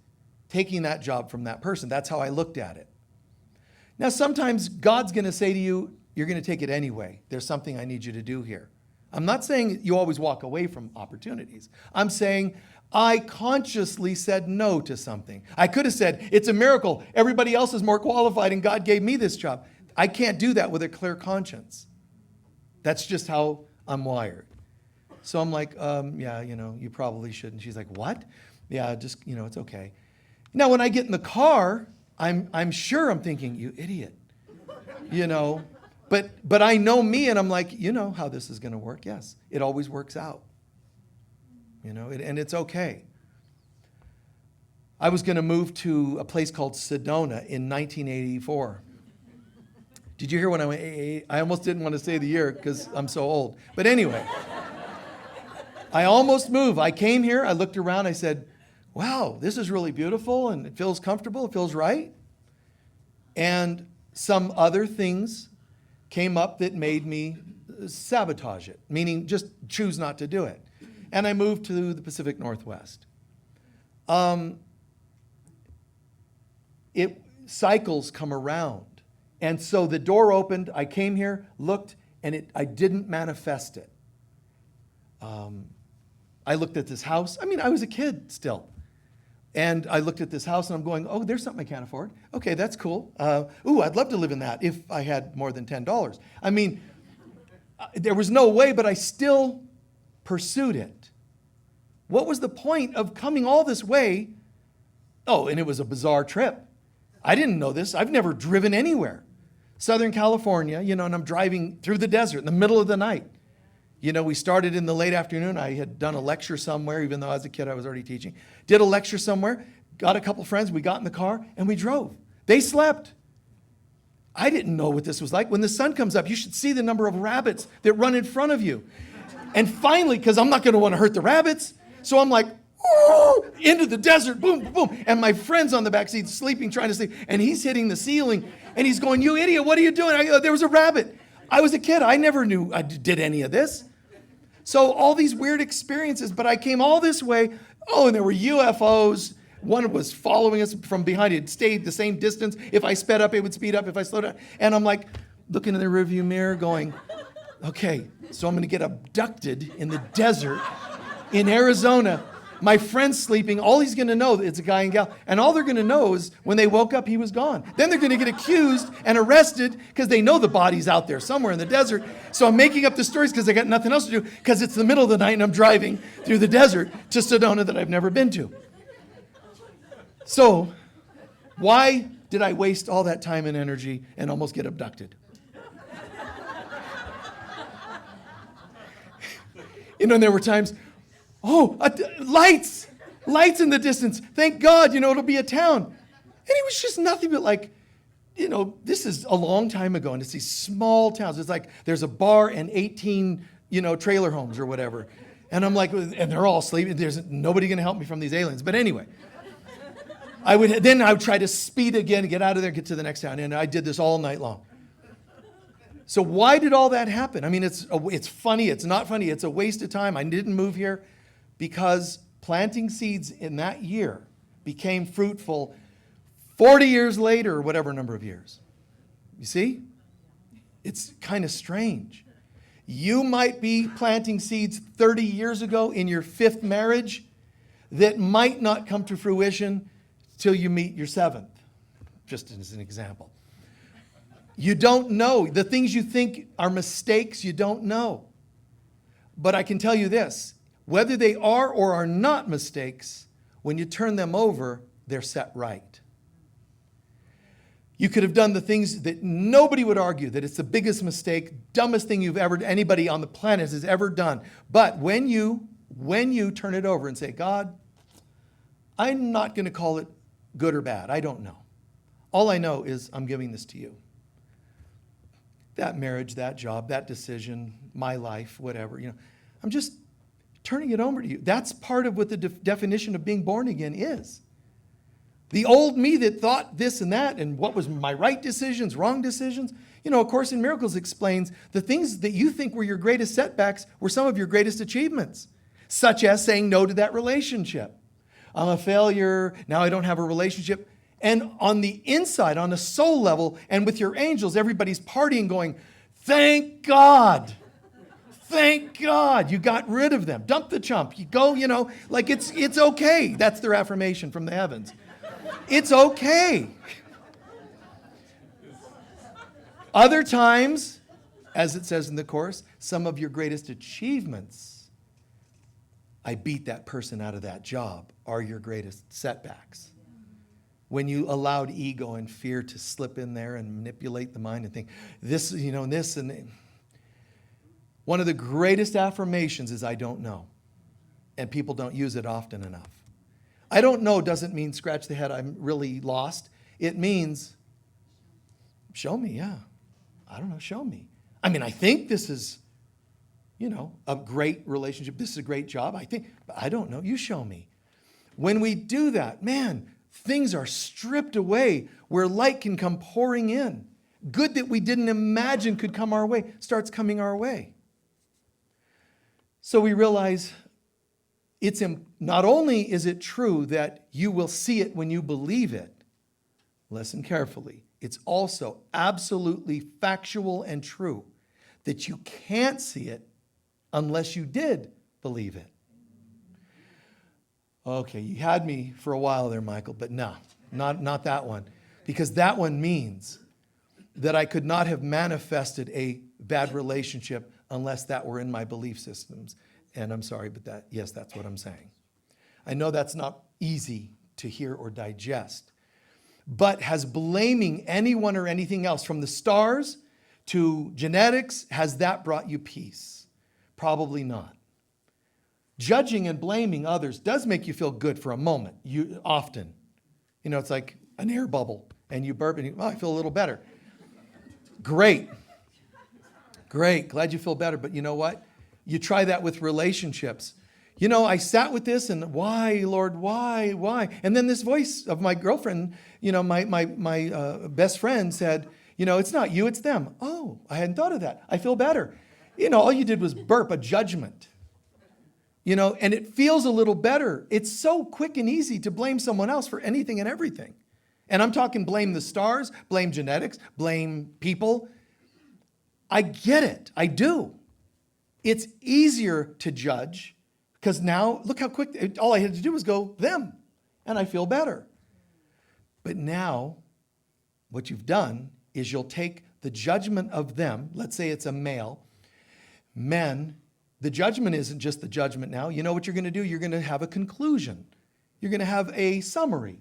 S1: taking that job from that person. That's how I looked at it. Now, sometimes God's going to say to you, you're going to take it anyway. There's something I need you to do here. I'm not saying you always walk away from opportunities. I'm saying I consciously said no to something. I could have said, it's a miracle. Everybody else is more qualified and God gave me this job. I can't do that with a clear conscience. That's just how I'm wired. So I'm like, yeah, you probably shouldn't. She's like, what? Yeah, just, it's okay. Now, when I get in the car, I'm sure I'm thinking, you idiot, But I know me, and I'm like, you know how this is going to work. Yes, it always works out. And it's okay. I was going to move to a place called Sedona in 1984. Did you hear when I went, I almost didn't want to say the year because I'm so old. But anyway, I almost moved. I came here, I looked around, I said, wow, this is really beautiful, and it feels comfortable, it feels right. And some other things came up that made me sabotage it, meaning just choose not to do it. And I moved to the Pacific Northwest. Cycles come around. And so the door opened, I came here, looked, and I didn't manifest it. I looked at this house. I was a kid still. And I looked at this house and I'm going, oh, there's something I can't afford. Okay, that's cool. I'd love to live in that if I had more than $10. There was no way, but I still pursued it. What was the point of coming all this way? Oh, and it was a bizarre trip. I didn't know this. I've never driven anywhere. Southern California, and I'm driving through the desert in the middle of the night. We started in the late afternoon. I had done a lecture somewhere, even though as a kid I was already teaching. Did a lecture somewhere, got a couple friends, we got in the car, and we drove. They slept. I didn't know what this was like. When the sun comes up, you should see the number of rabbits that run in front of you. And finally, because I'm not going to want to hurt the rabbits, so I'm like, into the desert, boom, boom, boom. And my friend's on the back seat sleeping, trying to sleep, and he's hitting the ceiling, and he's going, you idiot, what are you doing? There was a rabbit. I was a kid. I never knew I did any of this. So all these weird experiences, but I came all this way. Oh, and there were UFOs. One was following us from behind. It stayed the same distance. If I sped up, it would speed up. If I slowed down. And I'm like, looking in the rearview mirror going, okay, so I'm going to get abducted in the desert in Arizona. My friend's sleeping. All he's going to know is a guy and gal. And all they're going to know is when they woke up, he was gone. Then they're going to get accused and arrested because they know the body's out there somewhere in the desert. So I'm making up the stories because I got nothing else to do because it's the middle of the night and I'm driving through the desert to Sedona that I've never been to. So why did I waste all that time and energy and almost get abducted? And there were times, lights in the distance. Thank God, it'll be a town. And it was just nothing but like, this is a long time ago, and it's these small towns. It's like there's a bar and 18, trailer homes or whatever. And I'm like, and they're all sleeping. There's nobody going to help me from these aliens. But anyway, I would try to speed again, get out of there, get to the next town. And I did this all night long. So why did all that happen? It's funny. It's not funny. It's a waste of time. I didn't move here because planting seeds in that year became fruitful 40 years later or whatever number of years. You see? It's kind of strange. You might be planting seeds 30 years ago in your 5th marriage that might not come to fruition till you meet your 7th, just as an example. You don't know. The things you think are mistakes, you don't know. But I can tell you this, whether they are or are not mistakes, when you turn them over, they're set right. You could have done the things that nobody would argue that it's the biggest mistake, dumbest thing anybody on the planet has ever done. But when you turn it over and say, God, I'm not going to call it good or bad. I don't know. All I know is I'm giving this to you. That marriage, that job, that decision, my life, whatever, I'm just turning it over to you. That's part of what the definition of being born again is. The old me that thought this and that and what was my right decisions, wrong decisions. A Course in Miracles explains the things that you think were your greatest setbacks were some of your greatest achievements, such as saying no to that relationship. I'm a failure. Now I don't have a relationship. And on the inside, on a soul level, and with your angels, everybody's partying going, thank God. Thank God you got rid of them. Dump the chump. You go, like it's okay. That's their affirmation from the heavens. It's okay. Other times, as it says in the chorus, some of your greatest achievements, I beat that person out of that job, are your greatest setbacks. When you allowed ego and fear to slip in there and manipulate the mind and think, this, this and one of the greatest affirmations is I don't know. And people don't use it often enough. I don't know doesn't mean scratch the head, I'm really lost. It means, show me, yeah. I don't know, show me. I mean, I think this is, a great relationship. This is a great job. I think, but I don't know. You show me. When we do that, man, things are stripped away where light can come pouring in. Good that we didn't imagine could come our way starts coming our way. So we realize not only is it true that you will see it when you believe it, listen carefully, it's also absolutely factual and true that you can't see it unless you did believe it. Okay, you had me for a while there, Michael, but no, not that one. Because that one means that I could not have manifested a bad relationship unless that were in my belief systems. And I'm sorry, but that's what I'm saying. I know that's not easy to hear or digest. But has blaming anyone or anything else, from the stars to genetics, has that brought you peace? Probably not. Judging and blaming others does make you feel good for a moment. Often. It's like an air bubble, and you burp, and I feel a little better. Great. Glad you feel better. But you know what? You try that with relationships. I sat with this, and why, Lord, why? And then this voice of my girlfriend, my best friend said, it's not you, it's them. Oh, I hadn't thought of that. I feel better. All you did was burp a judgment. And it feels a little better. It's so quick and easy to blame someone else for anything and everything. And I'm talking blame the stars, blame genetics, blame people. I get it. I do. It's easier to judge because now, look how quick, all I had to do was go them, and I feel better. But now, what you've done is you'll take the judgment of them, let's say it's a male, men, the judgment isn't just the judgment now. You know what you're going to do? You're going to have a conclusion. You're going to have a summary.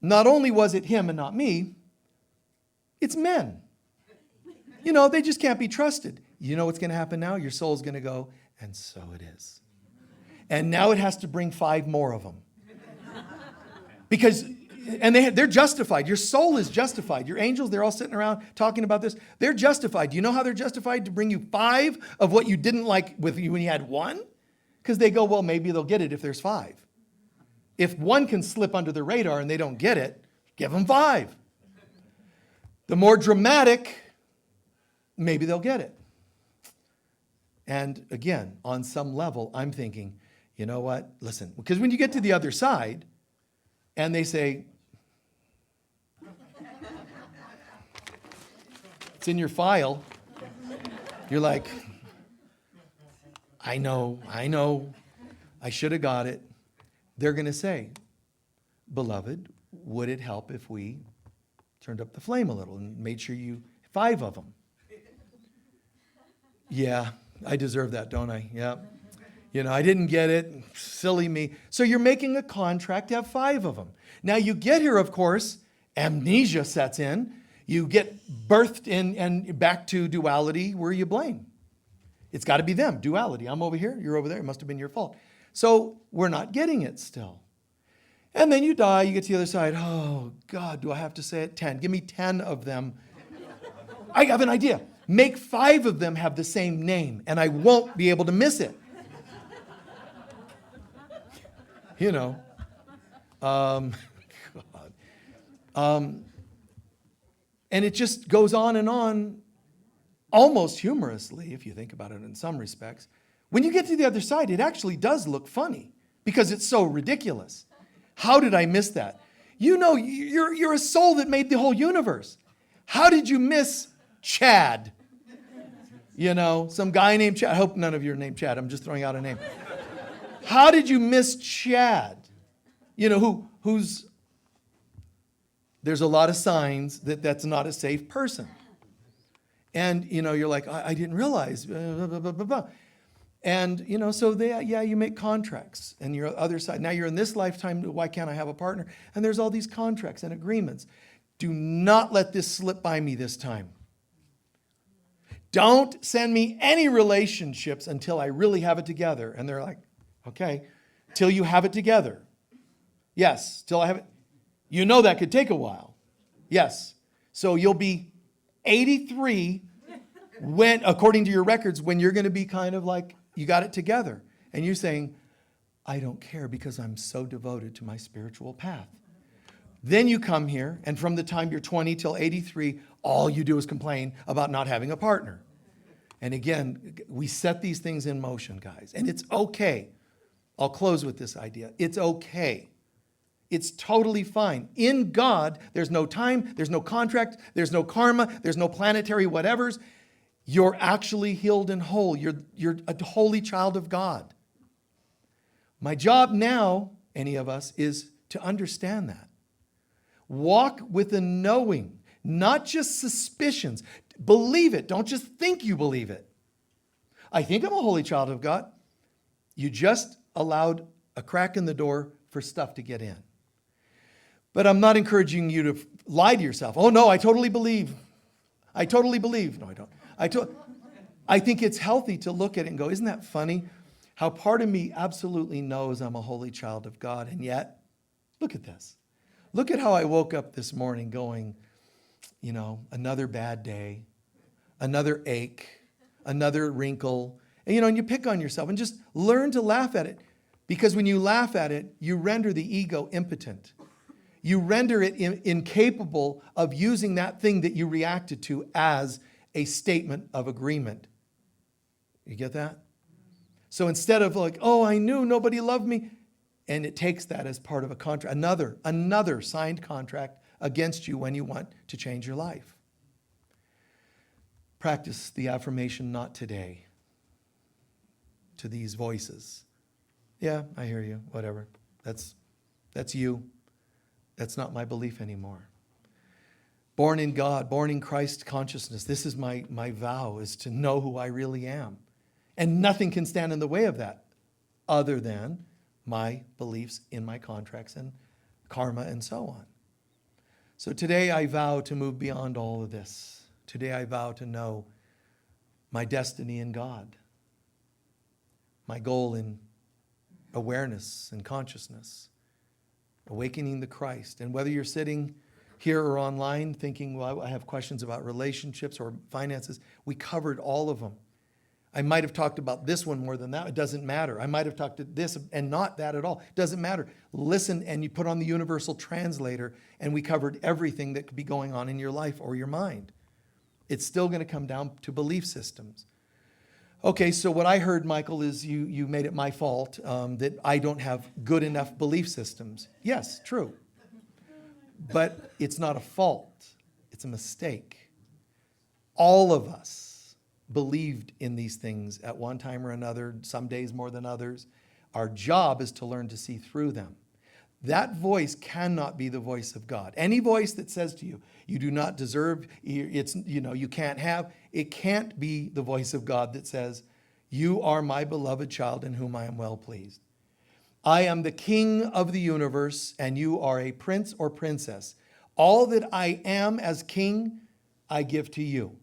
S1: Not only was it him and not me, it's men. They just can't be trusted. You know what's going to happen now? Your soul's going to go, and so it is. And now it has to bring 5 more of them. Because, and they're justified. Your soul is justified. Your angels, they're all sitting around talking about this. They're justified. Do you know how they're justified? To bring you 5 of what you didn't like with you when you had 1? Because they go, well, maybe they'll get it if there's 5. If 1 can slip under the radar and they don't get it, give them 5. The more dramatic, maybe they'll get it. And again, on some level, I'm thinking, you know what? Listen, because when you get to the other side and they say, it's in your file, you're like, I know, I should have got it. They're going to say, beloved, would it help if we turned up the flame a little and made sure 5 of them? Yeah, I deserve that, don't I? Yeah. I didn't get it. Silly me. So you're making a contract to have 5 of them. Now you get here, of course, amnesia sets in. You get birthed in and back to duality where you blame. It's got to be them, duality. I'm over here, you're over there. It must have been your fault. So we're not getting it still. And then you die, you get to the other side. Oh, God, do I have to say it? 10. Give me 10 of them. I have an idea. Make 5 of them have the same name, and I won't be able to miss it. God. And it just goes on and on, almost humorously, if you think about it in some respects. When you get to the other side, it actually does look funny because it's so ridiculous. How did I miss that? You know, you're a soul that made the whole universe. How did you miss Chad? You know, some guy named Chad. I hope none of you are named Chad. I'm just throwing out a name. How did you miss Chad? You know, who's, there's a lot of signs that that's not a safe person. And, you know, you're like, I didn't realize, blah, blah, blah, blah, blah. And, you know, so you make contracts. And your other side, now you're in this lifetime, why can't I have a partner? And there's all these contracts and agreements. Do not let this slip by me this time. Don't send me any relationships until I really have it together. And they're like, okay, till you have it together. Yes, till I have it. You know that could take a while. Yes. So you'll be 83 when, according to your records, when you're going to be kind of like, you got it together. And you're saying, I don't care because I'm so devoted to my spiritual path. Then you come here, and from the time you're 20 till 83, all you do is complain about not having a partner. And again, we set these things in motion, guys. And it's okay. I'll close with this idea. It's okay. It's totally fine. In God, there's no time, there's no contract, there's no karma, there's no planetary whatevers. You're actually healed and whole. You're a holy child of God. My job now, any of us, is to understand that. Walk with a knowing, not just suspicions. Believe it. Don't just think you believe it. I think I'm a holy child of God. You just allowed a crack in the door for stuff to get in. But I'm not encouraging you to lie to yourself. Oh, no, I totally believe. I totally believe. No, I don't. I think it's healthy to look at it and go, isn't that funny? How part of me absolutely knows I'm a holy child of God. And yet, look at this. Look at how I woke up this morning going, you know, another bad day, another ache, another wrinkle. And, you know, and you pick on yourself and just learn to laugh at it. Because when you laugh at it, you render the ego impotent. You render it incapable of using that thing that you reacted to as a statement of agreement. You get that? So instead of like, oh, I knew nobody loved me, and it takes that as part of a contract, another signed contract against you when you want to change your life. Practice the affirmation, not today, to these voices. Yeah, I hear you, whatever. That's you. That's not my belief anymore. Born in God, born in Christ consciousness. This is my vow, is to know who I really am. And nothing can stand in the way of that other than my beliefs in my contracts and karma and so on. So today I vow to move beyond all of this. Today I vow to know my destiny in God, my goal in awareness and consciousness, awakening the Christ. And whether you're sitting here or online thinking, well, I have questions about relationships or finances, we covered all of them. I might have talked about this one more than that. It doesn't matter. I might have talked to this and not that at all. It doesn't matter. Listen, and you put on the universal translator, and we covered everything that could be going on in your life or your mind. It's still going to come down to belief systems. Okay, so what I heard, Michael, is you made it my fault that I don't have good enough belief systems. Yes, true. But it's not a fault. It's a mistake. All of us believed in these things at one time or another, some days more than others. Our job is to learn to see through them. That voice cannot be the voice of God. Any voice that says to you, you do not deserve, you can't have, it can't be the voice of God that says, you are my beloved child in whom I am well pleased. I am the king of the universe, and you are a prince or princess. All that I am as king, I give to you.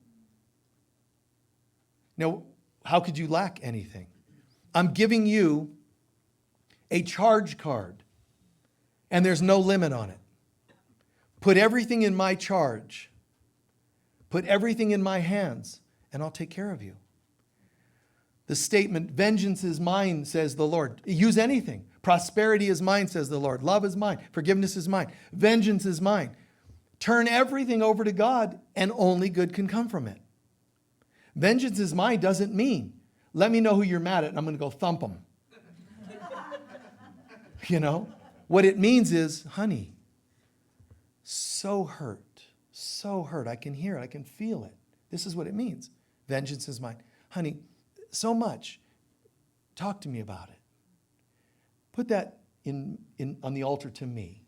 S1: Now, how could you lack anything? I'm giving you a charge card, and there's no limit on it. Put everything in my charge. Put everything in my hands, and I'll take care of you. The statement, vengeance is mine, says the Lord. Use anything. Prosperity is mine, says the Lord. Love is mine. Forgiveness is mine. Vengeance is mine. Turn everything over to God, and only good can come from it. Vengeance is mine doesn't mean, let me know who you're mad at, and I'm going to go thump them. You know? What it means is, honey, so hurt, so hurt. I can hear it, I can feel it. This is what it means. Vengeance is mine. Honey, so much. Talk to me about it. Put that on the altar to me.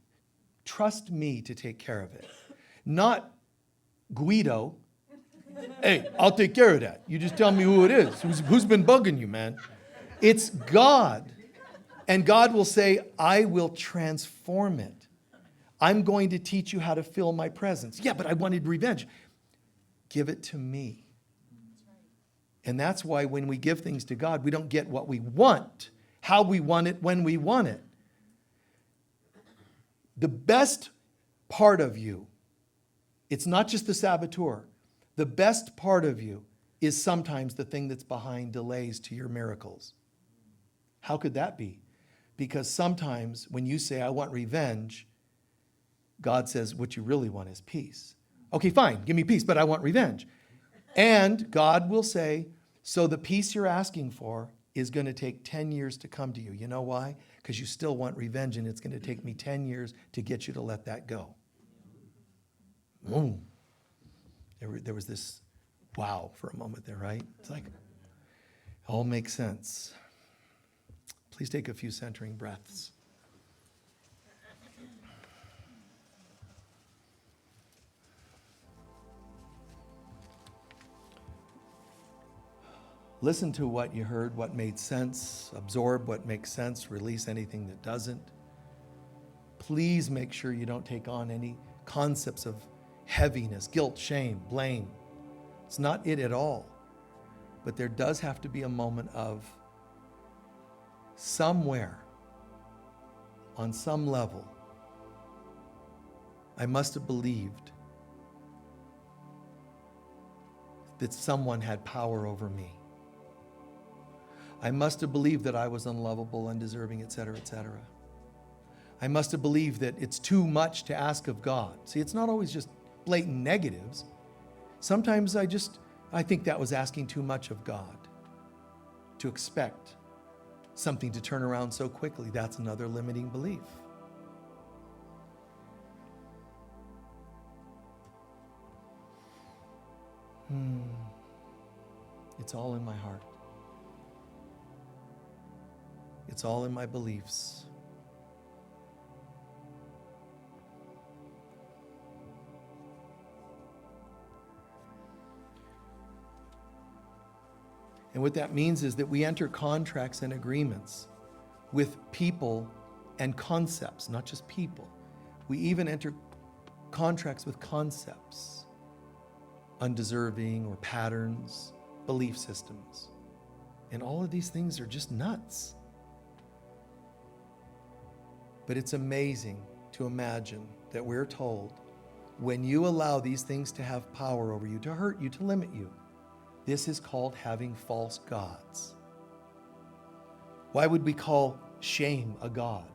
S1: Trust me to take care of it. Not Guido. Hey, I'll take care of that. You just tell me who it is. Who's been bugging you, man? It's God. And God will say, I will transform it. I'm going to teach you how to feel my presence. Yeah, but I wanted revenge. Give it to me. And that's why when we give things to God, we don't get what we want, how we want it, when we want it. The best part of you, it's not just the saboteur. The best part of you is sometimes the thing that's behind delays to your miracles. How could that be? Because sometimes when you say, I want revenge, God says, what you really want is peace. Okay, fine, give me peace, but I want revenge. And God will say, so the peace you're asking for is going to take 10 years to come to you. You know why? Because you still want revenge, and it's going to take me 10 years to get you to let that go. Boom. There was this wow for a moment there, right? It's like, it all makes sense. Please take a few centering breaths. Listen to what you heard, what made sense, absorb what makes sense, release anything that doesn't. Please make sure you don't take on any concepts of heaviness, guilt, shame, blame. It's not it at all. But there does have to be a moment of somewhere, on some level, I must have believed that someone had power over me. I must have believed that I was unlovable, undeserving, etc., etc. I must have believed that it's too much to ask of God. See, it's not always just blatant negatives. Sometimes I think that was asking too much of God to expect something to turn around so quickly. That's another limiting belief. It's all in my heart. It's all in my beliefs. And what that means is that we enter contracts and agreements with people and concepts, not just people. We even enter contracts with concepts, undeserving or patterns, belief systems. And all of these things are just nuts. But it's amazing to imagine that we're told when you allow these things to have power over you, to hurt you, to limit you, this is called having false gods. Why would we call shame a god?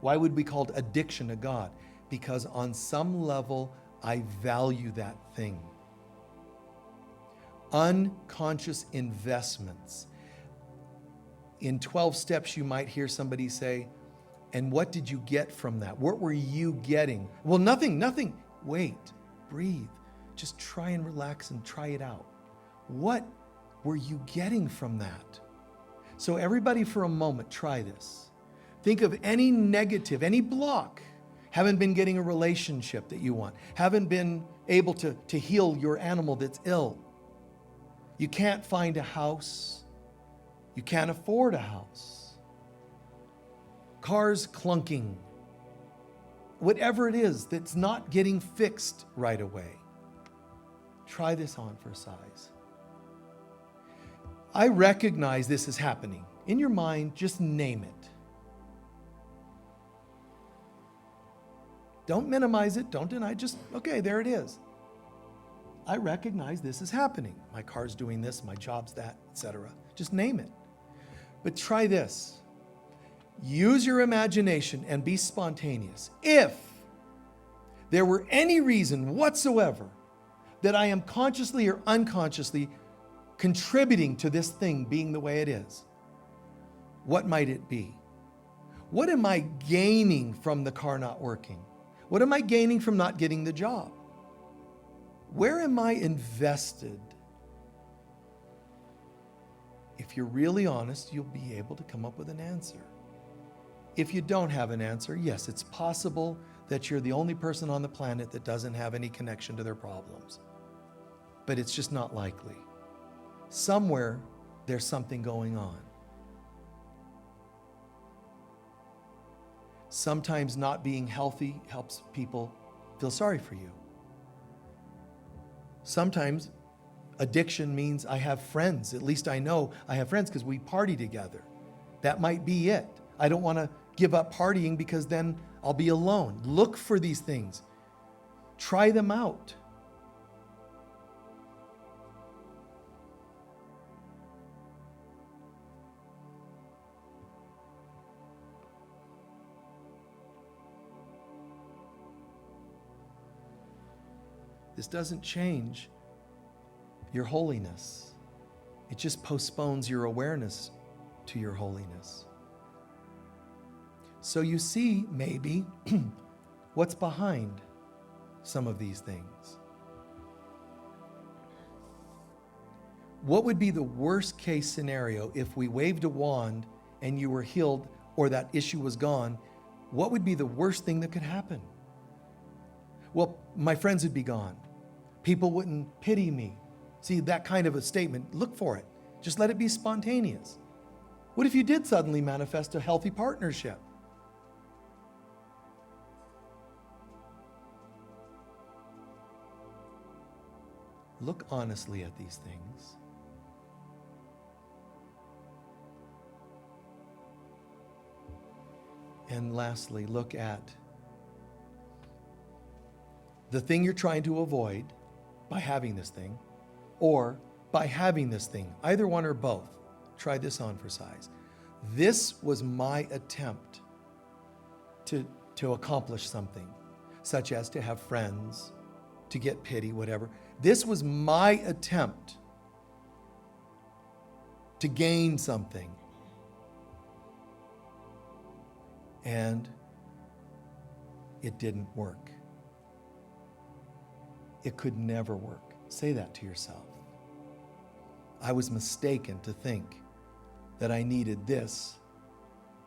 S1: Why would we call addiction a god? Because on some level, I value that thing. Unconscious investments. In 12 steps, you might hear somebody say, and what did you get from that? What were you getting? Well, nothing. Wait, breathe. Just try and relax and try it out. What were you getting from that? So everybody for a moment, try this. Think of any negative, any block. Haven't been getting a relationship that you want. Haven't been able to heal your animal that's ill. You can't find a house. You can't afford a house. Cars clunking. Whatever it is that's not getting fixed right away. Try this on for size. I recognize this is happening. In your mind, just name it. Don't minimize it. Don't deny. Just, okay, there it is. I recognize this is happening. My car's doing this, my job's that, etc. Just name it. But try this. Use your imagination and be spontaneous. If there were any reason whatsoever that I am consciously or unconsciously contributing to this thing being the way it is, what might it be? What am I gaining from the car not working? What am I gaining from not getting the job? Where am I invested? If you're really honest, you'll be able to come up with an answer. If you don't have an answer, yes, it's possible that you're the only person on the planet that doesn't have any connection to their problems. But it's just not likely. Somewhere, there's something going on. Sometimes not being healthy helps people feel sorry for you. Sometimes addiction means I have friends. At least I know I have friends because we party together. That might be it. I don't want to give up partying because then I'll be alone. Look for these things. Try them out. This doesn't change your holiness. It just postpones your awareness to your holiness. So you see, maybe, what's behind some of these things. What would be the worst case scenario if we waved a wand and you were healed or that issue was gone? What would be the worst thing that could happen? Well, my friends would be gone. People wouldn't pity me. See, that kind of a statement, look for it. Just let it be spontaneous. What if you did suddenly manifest a healthy partnership? Look honestly at these things. And lastly, look at the thing you're trying to avoid by having this thing, or by having this thing, either one or both. Try this on for size. This was my attempt to accomplish something, such as to have friends, to get pity, whatever. This was my attempt to gain something. And it didn't work. It could never work. Say that to yourself. I was mistaken to think that I needed this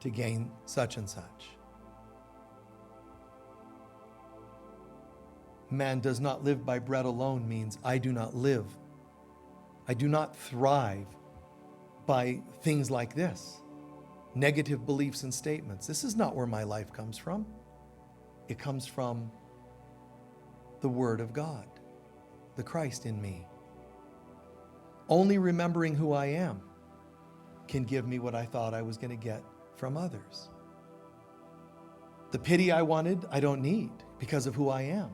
S1: to gain such and such. Man does not live by bread alone means I do not live. I do not thrive by things like this. Negative beliefs and statements. This is not where my life comes from. It comes from the Word of God, the Christ in me. Only remembering who I am can give me what I thought I was going to get from others. The pity I wanted, I don't need because of who I am.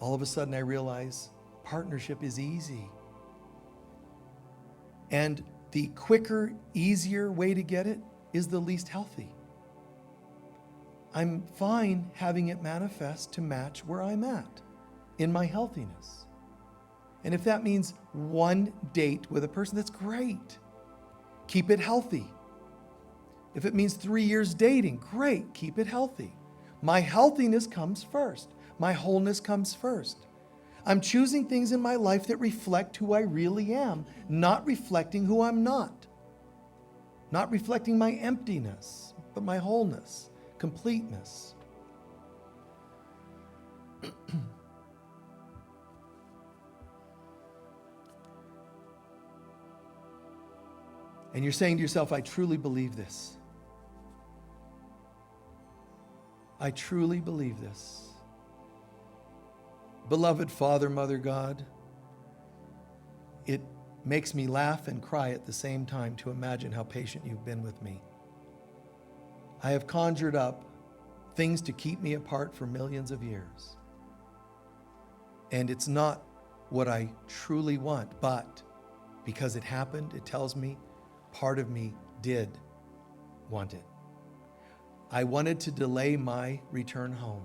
S1: All of a sudden I realize partnership is easy. And the quicker, easier way to get it is the least healthy. I'm fine having it manifest to match where I'm at in my healthiness. And if that means one date with a person, that's great. Keep it healthy. If it means 3 years dating, great, keep it healthy. My healthiness comes first. My wholeness comes first. I'm choosing things in my life that reflect who I really am, not reflecting who I'm not. Not reflecting my emptiness, but my wholeness, completeness. And you're saying to yourself, I truly believe this. I truly believe this. Beloved Father, Mother God, it makes me laugh and cry at the same time to imagine how patient you've been with me. I have conjured up things to keep me apart for millions of years. And it's not what I truly want, but because it happened, it tells me part of me did want it. I wanted to delay my return home.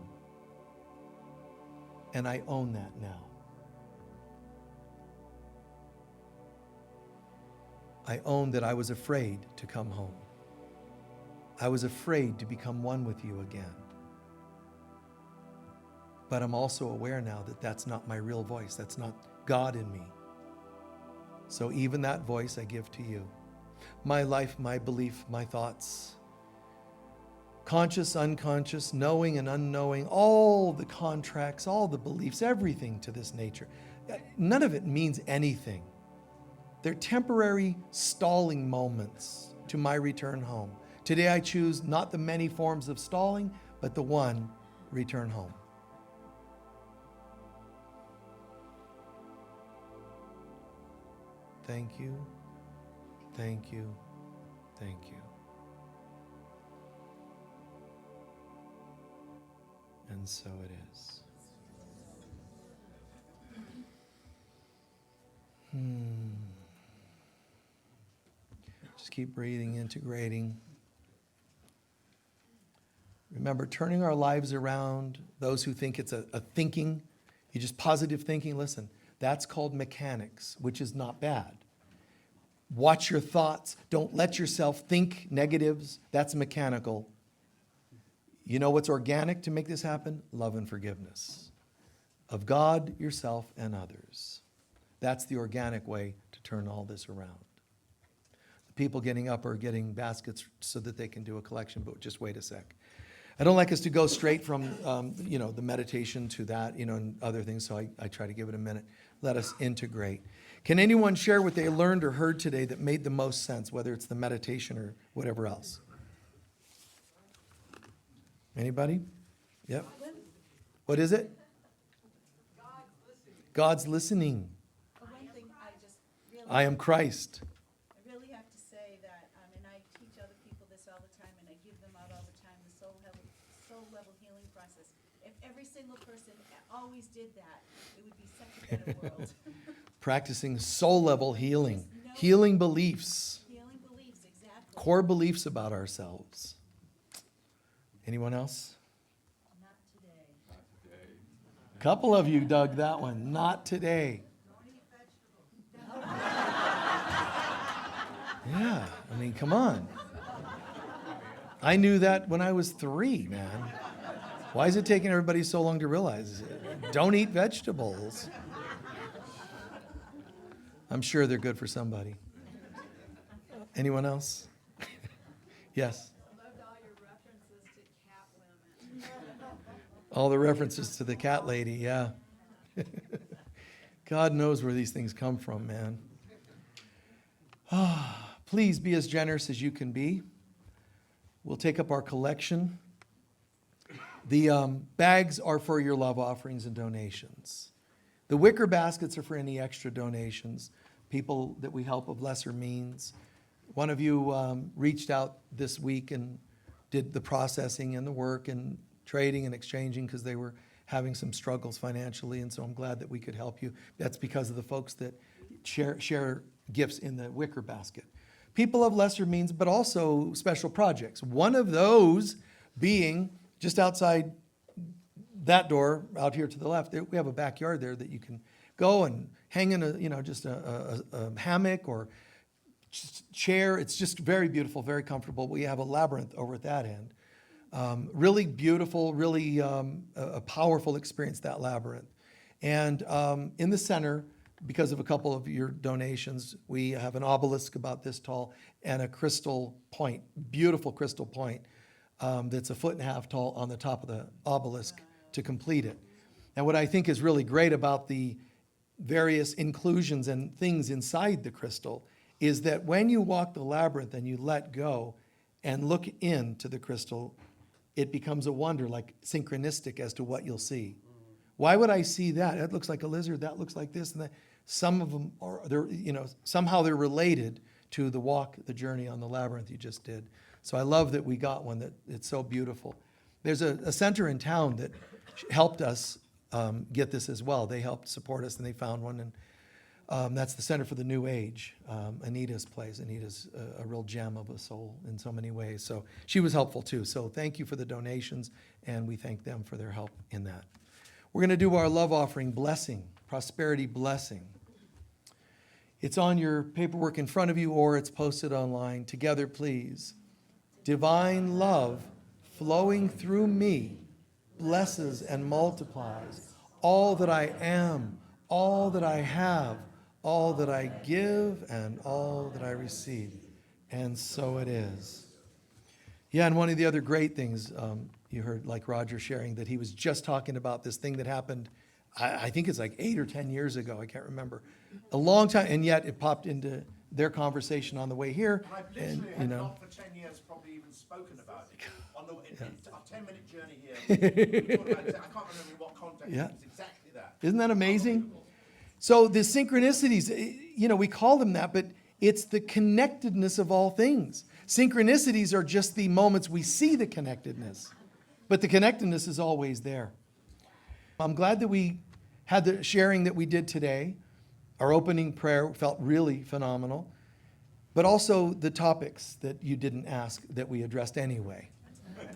S1: And I own that now. I own that I was afraid to come home. I was afraid to become one with you again. But I'm also aware now that that's not my real voice. That's not God in me. So even that voice I give to you. My life, my belief, my thoughts, conscious, unconscious, knowing and unknowing, all the contracts, all the beliefs, everything to this nature. None of it means anything. They're temporary stalling moments to my return home. Today I choose not the many forms of stalling, but the one, return home. Thank you, thank you, thank you. And so it is. Just keep breathing, integrating. Remember, turning our lives around, those who think it's a thinking, you just positive thinking, listen, that's called mechanics, which is not bad. Watch your thoughts. Don't let yourself think negatives. That's mechanical. You know what's organic to make this happen? Love and forgiveness of God, yourself, and others. That's the organic way to turn all this around. The people getting up are getting baskets so that they can do a collection, but just wait a sec. I don't like us to go straight from, the meditation to that, and other things, so I try to give it a minute. Let us integrate. Can anyone share what they learned or heard today that made the most sense, whether it's the meditation or whatever else? Anybody? Yep. What is it? God's listening.
S3: One thing I just really,
S1: I am Christ.
S3: I really have to say that, and I teach other people this all the time, and I give them out all the time, the soul level healing process. If every single person always did that, it would be such a better world.
S1: Practicing soul level healing. Healing beliefs.
S3: Healing beliefs, exactly.
S1: Core beliefs about ourselves. Anyone else?
S3: Not today.
S1: A couple of you dug that one. Not today. Yeah, I mean, come on. I knew that when I was 3, man. Why is it taking everybody so long to realize it? Don't eat vegetables. I'm sure they're good for somebody. Anyone else? Yes.
S4: I loved all your references to cat women.
S1: All the references to the cat lady, yeah. God knows where these things come from, man. Please be as generous as you can be. We'll take up our collection. The bags are for your love offerings and donations. The wicker baskets are for any extra donations, people that we help of lesser means. One of you reached out this week and did the processing and the work and trading and exchanging because they were having some struggles financially, and so I'm glad that we could help you. That's because of the folks that share gifts in the wicker basket. People of lesser means, but also special projects. One of those being just outside that door, out here to the left, we have a backyard there that you can go and hang in a hammock or chair. It's just very beautiful, very comfortable. We have a labyrinth over at that end. Really beautiful, really a powerful experience, that labyrinth. And in the center, because of a couple of your donations, we have an obelisk about this tall and a crystal point, beautiful crystal point that's 1.5 feet tall on the top of the obelisk to complete it. And what I think is really great about the various inclusions and things inside the crystal is that when you walk the labyrinth and you let go and look into the crystal, it becomes a wonder, like synchronistic as to what you'll see. Why would I see that? That looks like a lizard, that looks like this and that. Some of them are, somehow they're related to the walk, the journey on the labyrinth you just did. So I love that we got one that it's so beautiful. There's a center in town that helped us get this as well. They helped support us and they found one, and that's the Center for the New Age. Anita's place. Anita's a real gem of a soul in so many ways. So she was helpful too. So thank you for the donations, and we thank them for their help in that. We're going to do our love offering blessing, prosperity blessing. It's on your paperwork in front of you, or it's posted online. Together, please. Divine love flowing through me blesses and multiplies all that I am, all that I have, all that I give, and all that I receive. And so it is. Yeah, and one of the other great things you heard, like Roger sharing, that he was just talking about this thing that happened, I think it's like 8 or 10 years ago, I can't remember. A long time, and yet it popped into their conversation on the way here.
S2: And I've
S1: And,
S2: literally
S1: you
S2: had
S1: know,
S2: not for 10 years probably even spoken about it. On the, a 10-minute journey here. We talked about it. I can't remember in what context.
S1: Yeah.
S2: It's exactly that.
S1: isn't that amazing? So the synchronicities, we call them that, but it's the connectedness of all things. Synchronicities are just the moments we see the connectedness, but the connectedness is always there. I'm glad that we had the sharing that we did today. Our opening prayer felt really phenomenal, but also the topics that you didn't ask that we addressed anyway.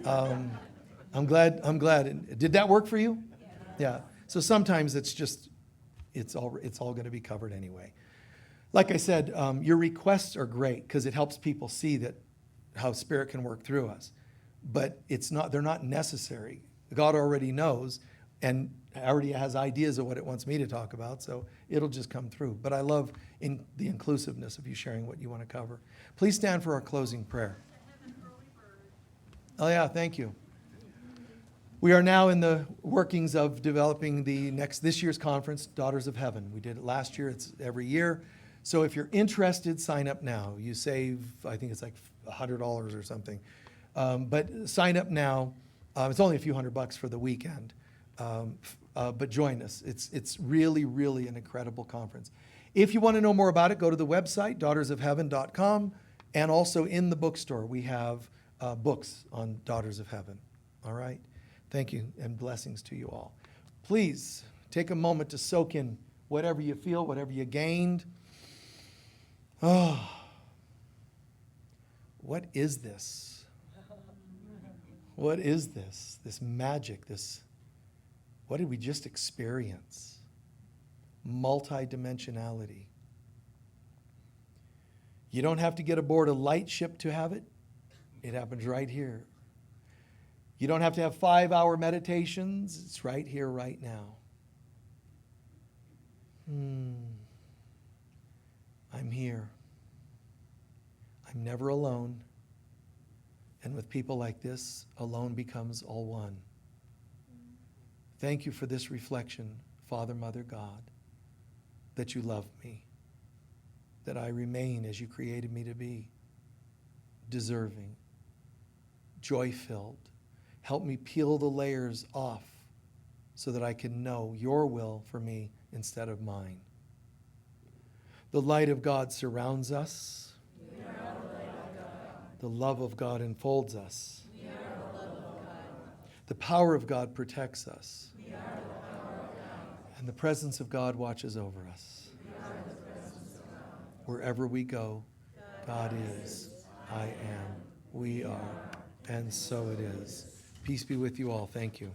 S1: I'm glad. Did that work for you? Yeah. So sometimes it's all going to be covered anyway. Like I said, your requests are great because it helps people see that how Spirit can work through us. But they're not necessary. God already knows and already has ideas of what it wants me to talk about, so it'll just come through. But I love the inclusiveness of you sharing what you want to cover. Please stand for our closing prayer. Oh yeah, thank you. We are now in the workings of developing this year's conference, Daughters of Heaven. We did it last year, it's every year. So if you're interested, sign up now. You save, I think it's like $100 or something. But sign up now. It's only a few $100 for the weekend. But join us. It's really, really an incredible conference. If you want to know more about it, go to the website, daughtersofheaven.com. And also in the bookstore, we have books on Daughters of Heaven. All right? Thank you, and blessings to you all. Please take a moment to soak in whatever you feel, whatever you gained. Oh, what is this? What is this? This magic, what did we just experience? Multidimensionality. You don't have to get aboard a light ship to have it. It happens right here. You don't have to have 5-hour meditations. It's right here, right now. I'm here. I'm never alone. And with people like this, alone becomes all one. Thank you for this reflection, Father, Mother, God, that you love me, that I remain as you created me to be, deserving, joy-filled. Help me peel the layers off so that I can know your will for me instead of mine. The light of God surrounds us. We are the light of God. The love of God enfolds us. We are the love of God. The power of God protects us. We are the power of God. And the presence of God watches over us. We are the presence of God. Wherever we go, God is, I am, we are, and so it is. Peace be with you all. Thank you.